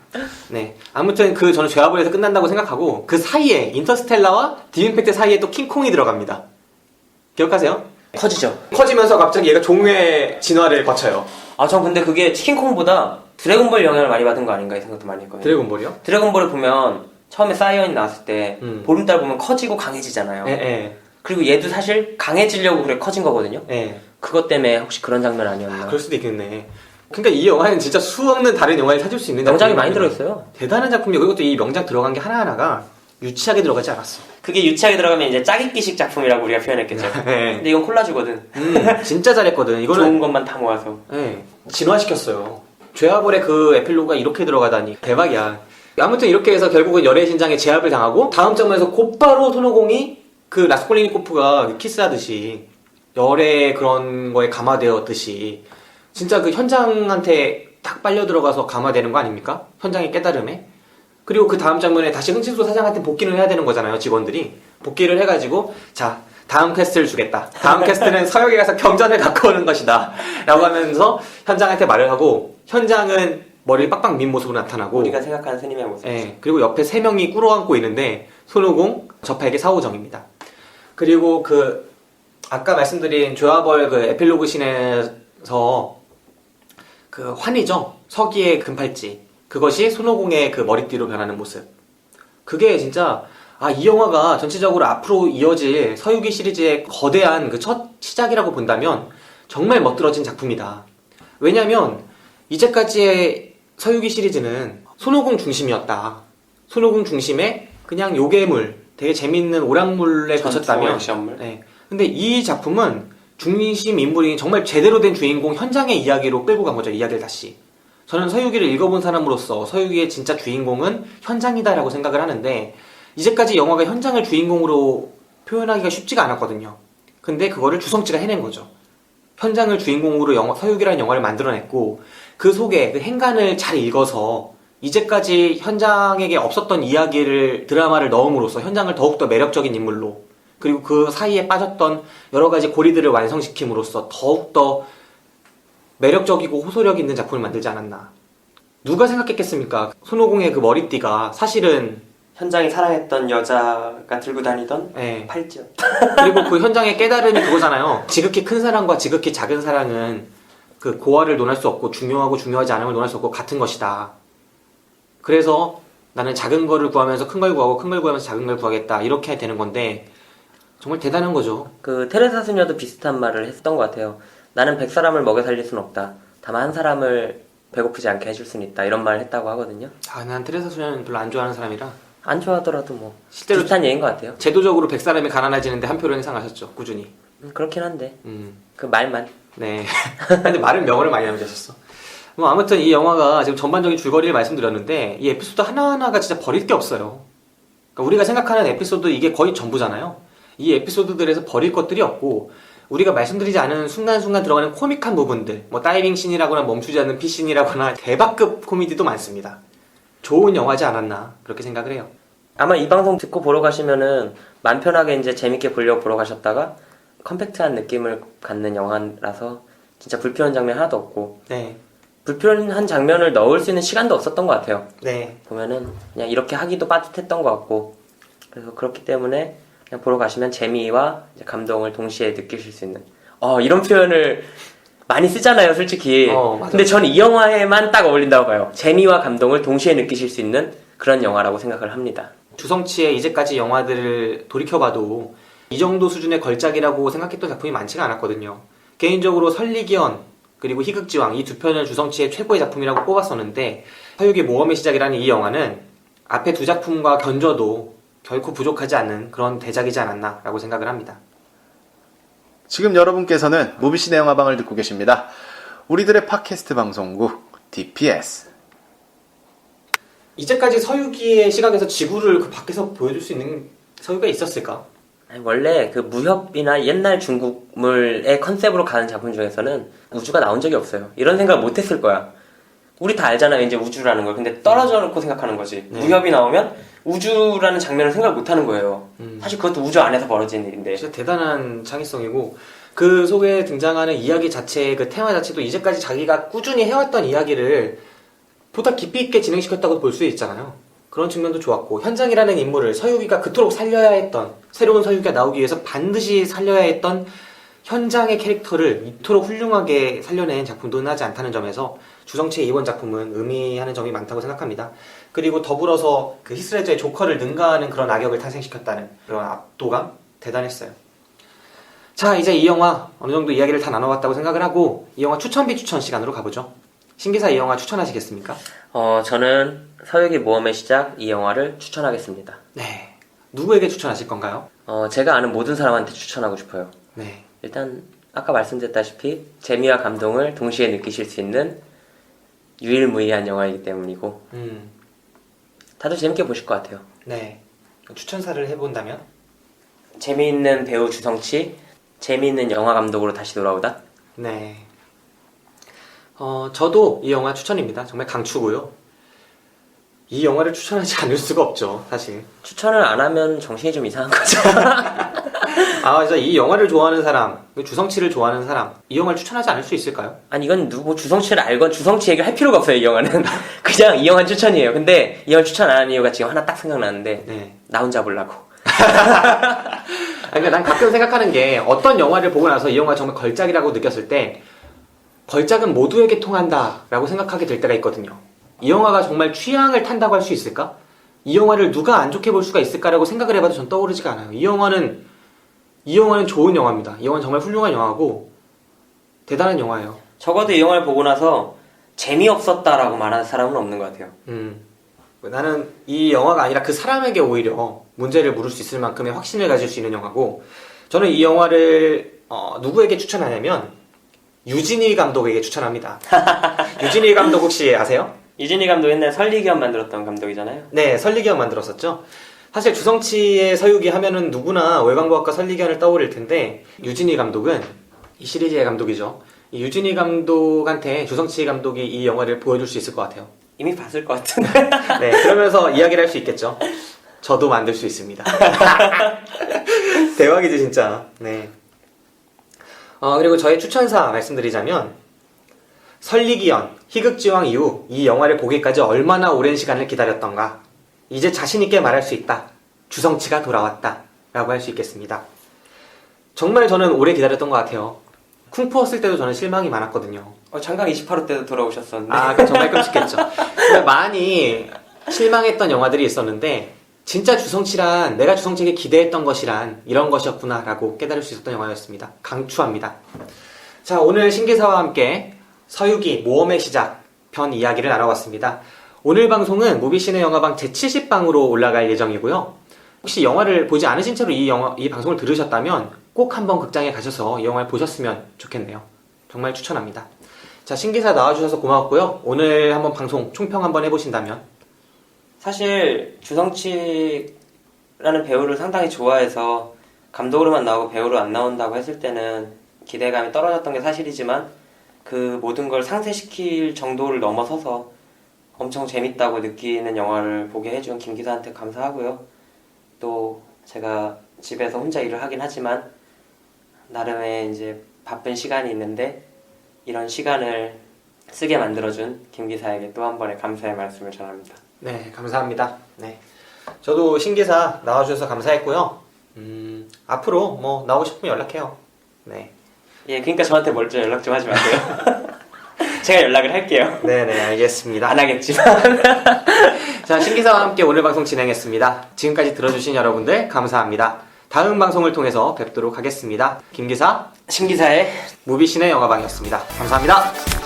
네. 아무튼 저는 죄와벌에서 끝난다고 생각하고 그 사이에 인터스텔라와 딥임팩트 사이에 또 킹콩이 들어갑니다. 기억하세요? 커지죠. 커지면서 갑자기 얘가 종의 진화를 거쳐요. 전 근데 그게 치킨콩보다 드래곤볼 영향을 많이 받은 거 아닌가 이 생각도 많이 했거든요. 드래곤볼이요? 드래곤볼을 보면 처음에 사이언이 나왔을 때 보름달 보면 커지고 강해지잖아요. 예. 그리고 얘도 사실 강해지려고 그래 커진 거거든요. 예. 그것 때문에 혹시 그런 장면 아니었나. 그럴 수도 있겠네. 그러니까 이 영화는 진짜 수없는 다른 영화를 찾을 수 있는 명작이 많이 작품이거든요. 들어있어요. 대단한 작품이고 그리고 또 이 명작 들어간 게 하나하나가 유치하게 들어가지 않았어. 그게 유치하게 들어가면 이제 짜깁기식 작품이라고 우리가 표현했겠죠. 네. 근데 이건 콜라주거든. 진짜 잘했거든. 이거는 좋은 것만 다 모아서. 네, 진화시켰어요. 죄와벌의 그 에필로그가 이렇게 들어가다니 대박이야. 아무튼 이렇게 해서 결국은 열애신장에 제압을 당하고 다음 장면에서 곧바로 손오공이 그 라스콜리니코프가 키스하듯이 열애 그런 거에 감화되었듯이 진짜 그 현장한테 딱 빨려 들어가서 감화되는 거 아닙니까? 현장의 깨달음에. 그리고 그 다음 장면에 다시 흥신소 사장한테 복귀를 해야 되는 거잖아요, 직원들이. 복귀를 해가지고 자 다음 퀘스트를 주겠다. 다음 퀘스트는 서역에 가서 경전을 갖고 오는 것이다 라고 하면서 현장한테 말을 하고 현장은 머리를 빡빡 민 모습으로 나타나고 우리가 생각하는 스님의 모습. 예, 그리고 옆에 3명이 꿇어앉고 있는데 손오공, 저파에게 사오정입니다. 그리고 아까 말씀드린 조아벌 그 에필로그 씬에서 그 환희죠. 서기의 금팔찌. 그것이 손오공의 그 머리띠로 변하는 모습. 그게 진짜 이 영화가 전체적으로 앞으로 이어질 서유기 시리즈의 거대한 그 첫 시작이라고 본다면 정말 멋들어진 작품이다. 왜냐면 이제까지의 서유기 시리즈는 손오공 중심이었다. 손오공 중심의 그냥 요괴물, 되게 재밌는 오락물에 그쳤다면 액션물. 네. 근데 이 작품은 중심 인물이 정말 제대로 된 주인공 현장의 이야기로 끌고 간 거죠. 이야기를 다시. 저는 서유기를 읽어본 사람으로서 서유기의 진짜 주인공은 현장이다라고 생각을 하는데 이제까지 영화가 현장을 주인공으로 표현하기가 쉽지가 않았거든요. 근데 그거를 주성치가 해낸 거죠. 현장을 주인공으로 서유기라는 영화를 만들어냈고 그 속에 그 행간을 잘 읽어서 이제까지 현장에게 없었던 이야기를 드라마를 넣음으로써 현장을 더욱더 매력적인 인물로 그리고 그 사이에 빠졌던 여러 가지 고리들을 완성시킴으로써 더욱더 매력적이고 호소력 있는 작품을 만들지 않았나. 누가 생각했겠습니까? 손오공의 그 머리띠가 사실은 현장이 사랑했던 여자가 들고 다니던 네. 팔찌였. 그리고 그 현장의 깨달음이 그거잖아요. 지극히 큰 사랑과 지극히 작은 사랑은 그 고하를 논할 수 없고 중요하고 중요하지 않음을 논할 수 없고 같은 것이다. 그래서 나는 작은 거를 구하면서 큰 걸 구하고 큰 걸 구하면서 작은 걸 구하겠다. 이렇게 되는 건데 정말 대단한 거죠. 그 테레사 수녀도 비슷한 말을 했던 것 같아요. 나는 100사람을 먹여 살릴 수는 없다. 다만 한 사람을 배고프지 않게 해줄 수는 있다. 이런 말을 했다고 하거든요. 난 테레사 소녀는 별로 안 좋아하는 사람이라 안 좋아하더라도 뭐 실제로 비슷한 얘기인 것 같아요. 제도적으로 100사람이 가난해지는데 한 표를 행상하셨죠. 꾸준히. 그렇긴 한데 음. 그 말만. 네. 근데 말은 명언을 많이 남기셨어. 뭐 아무튼 이 영화가 지금 전반적인 줄거리를 말씀드렸는데 이 에피소드 하나하나가 진짜 버릴 게 없어요. 그러니까 우리가 생각하는 에피소드 이게 거의 전부잖아요. 이 에피소드들에서 버릴 것들이 없고 우리가 말씀드리지 않은 순간순간 들어가는 코믹한 부분들 뭐 다이빙 씬이라거나 멈추지 않는 피씬이라거나 대박급 코미디도 많습니다. 좋은 영화지 않았나 그렇게 생각을 해요. 아마 이 방송 듣고 보러 가시면은 맘 편하게 이제 재밌게 보려고 보러 가셨다가 컴팩트한 느낌을 갖는 영화라서 진짜 불필요한 장면 하나도 없고 네. 불필요한 장면을 넣을 수 있는 시간도 없었던 것 같아요. 네. 보면은 그냥 이렇게 하기도 빠듯했던 것 같고 그래서 그렇기 때문에 그냥 보러 가시면 재미와 이제 감동을 동시에 느끼실 수 있는 이런 표현을 많이 쓰잖아요 솔직히. 맞아. 근데 저는 이 영화에만 딱 어울린다고 봐요. 재미와 감동을 동시에 느끼실 수 있는 그런 영화라고 생각을 합니다. 주성치의 이제까지 영화들을 돌이켜봐도 이 정도 수준의 걸작이라고 생각했던 작품이 많지가 않았거든요. 개인적으로 설리기원 그리고 희극지왕 이 두 편을 주성치의 최고의 작품이라고 꼽았었는데 서유기 모험의 시작이라는 이 영화는 앞에 두 작품과 견져도 결코 부족하지 않는 그런 대작이지 않았나 라고 생각을 합니다. 지금 여러분께서는 무비시네 영화방을 듣고 계십니다. 우리들의 팟캐스트 방송국 DPS. 이제까지 서유기의 시각에서 지구를 그 밖에서 보여줄 수 있는 서유가 있었을까? 원래 그 무협이나 옛날 중국물의 컨셉으로 가는 작품 중에서는 우주가 나온 적이 없어요. 이런 생각을 못 했을 거야. 우리 다 알잖아요, 이제 우주라는 걸. 근데 떨어져 놓고 생각하는 거지. 네. 무협이 나오면 우주라는 장면을 생각 못 하는 거예요. 사실 그것도 우주 안에서 벌어지는 일인데. 진짜 대단한 창의성이고 그 속에 등장하는 이야기 자체의 그 테마 자체도 이제까지 자기가 꾸준히 해왔던 이야기를 보다 깊이 있게 진행시켰다고 볼 수 있잖아요. 그런 측면도 좋았고 현장이라는 인물을 서유기가 그토록 살려야 했던 새로운 서유기가 나오기 위해서 반드시 살려야 했던 현장의 캐릭터를 이토록 훌륭하게 살려낸 작품도 흔하지 않다는 점에서 주성치의 이번 작품은 의미하는 점이 많다고 생각합니다. 그리고 더불어서 그 히스레저의 조커를 능가하는 그런 악역을 탄생시켰다는 그런 압도감 대단했어요. 자, 이제 이 영화 어느 정도 이야기를 다 나눠봤다고 생각을 하고 이 영화 추천비 추천 시간으로 가보죠. 신기사 이 영화 추천하시겠습니까? 저는 서유기 모험의 시작 이 영화를 추천하겠습니다. 네. 누구에게 추천하실 건가요? 제가 아는 모든 사람한테 추천하고 싶어요. 네. 일단 아까 말씀드렸다시피 재미와 감동을 동시에 느끼실 수 있는 유일무이한 영화이기 때문이고 다들 재밌게 보실 것 같아요. 네. 추천사를 해본다면? 재미있는 배우 주성치, 재미있는 영화 감독으로 다시 돌아오다. 네. 저도 이 영화 추천입니다. 정말 강추고요. 이 영화를 추천하지 않을 수가 없죠, 사실. 추천을 안 하면 정신이 좀 이상한 거죠. 진짜 이 영화를 좋아하는 사람, 주성치를 좋아하는 사람, 이 영화를 추천하지 않을 수 있을까요? 아니 이건 누구 주성치를 알건 주성치 얘기를 할 필요가 없어요. 이 영화는 그냥 이 영화는 추천이에요. 근데 이 영화 추천 안 하는 이유가 지금 하나 딱 생각나는데 네. 나 혼자 보려고. 그러니까 난 가끔 생각하는 게 어떤 영화를 보고 나서 이 영화 정말 걸작이라고 느꼈을 때 걸작은 모두에게 통한다라고 생각하게 될 때가 있거든요. 이 영화가 정말 취향을 탄다고 할 수 있을까? 이 영화를 누가 안 좋게 볼 수가 있을까라고 생각을 해봐도 전 떠오르지가 않아요. 이 영화는 좋은 영화입니다. 이 영화는 정말 훌륭한 영화고 대단한 영화예요. 적어도 이 영화를 보고 나서 재미없었다라고 말하는 사람은 없는 것 같아요. 나는 이 영화가 아니라 그 사람에게 오히려 문제를 물을 수 있을 만큼의 확신을 가질 수 있는 영화고, 저는 이 영화를 누구에게 추천하냐면 유진일 감독에게 추천합니다. 유진일 감독 혹시 아세요? 유진이 감독 옛날에 설리기원 만들었던 감독이잖아요. 네, 설리기원 만들었었죠. 사실 주성치의 서유기 하면은 누구나 월광부학과 설리기원을 떠올릴 텐데, 유진일 감독은 이 시리즈의 감독이죠. 이 유진일 감독한테 주성치 감독이 이 영화를 보여줄 수 있을 것 같아요. 이미 봤을 것 같은데. 네, 그러면서 이야기를 할 수 있겠죠. 저도 만들 수 있습니다. 대박이지 진짜. 네. 그리고 저의 추천사 말씀드리자면, 설리기연, 희극지왕 이후 이 영화를 보기까지 얼마나 오랜 시간을 기다렸던가. 이제 자신있게 말할 수 있다. 주성치가 돌아왔다. 라고 할 수 있겠습니다. 정말 저는 오래 기다렸던 것 같아요. 쿵푸 었을 때도 저는 실망이 많았거든요. 장강 28호 때도 돌아오셨었는데. 그 정말 끔찍했죠. 많이 실망했던 영화들이 있었는데, 진짜 주성치란, 내가 주성치에게 기대했던 것이란 이런 것이었구나 라고 깨달을 수 있었던 영화였습니다. 강추합니다. 자, 오늘 신기사와 함께 서유기 모험의 시작 편 이야기를 나눠봤습니다. 오늘 방송은 무비신의 영화방 제70방으로 올라갈 예정이고요. 혹시 영화를 보지 않으신 채로 이 방송을 들으셨다면 꼭 한번 극장에 가셔서 이 영화를 보셨으면 좋겠네요. 정말 추천합니다. 자, 신기사 나와주셔서 고마웠고요. 오늘 한번 방송 총평 한번 해보신다면? 사실 주성치라는 배우를 상당히 좋아해서 감독으로만 나오고 배우로 안 나온다고 했을 때는 기대감이 떨어졌던 게 사실이지만, 그 모든 걸 상쇄시킬 정도를 넘어서서 엄청 재밌다고 느끼는 영화를 보게 해준 김 기사한테 감사하고요. 또 제가 집에서 혼자 일을 하긴 하지만 나름의 이제 바쁜 시간이 있는데 이런 시간을 쓰게 만들어준 김 기사에게 또 한 번의 감사의 말씀을 전합니다. 네, 감사합니다. 네, 저도 신기사 나와주셔서 감사했고요. 앞으로 뭐 나오고 싶으면 연락해요. 네. 예, 그러니까 저한테 먼저 연락 좀 하지 마세요. 제가 연락을 할게요. 네네, 알겠습니다. 안 하겠지만. 자, 신기사와 함께 오늘 방송 진행했습니다. 지금까지 들어주신 여러분들 감사합니다. 다음 방송을 통해서 뵙도록 하겠습니다. 김기사, 신기사의 무비신의 영화방이었습니다. 감사합니다.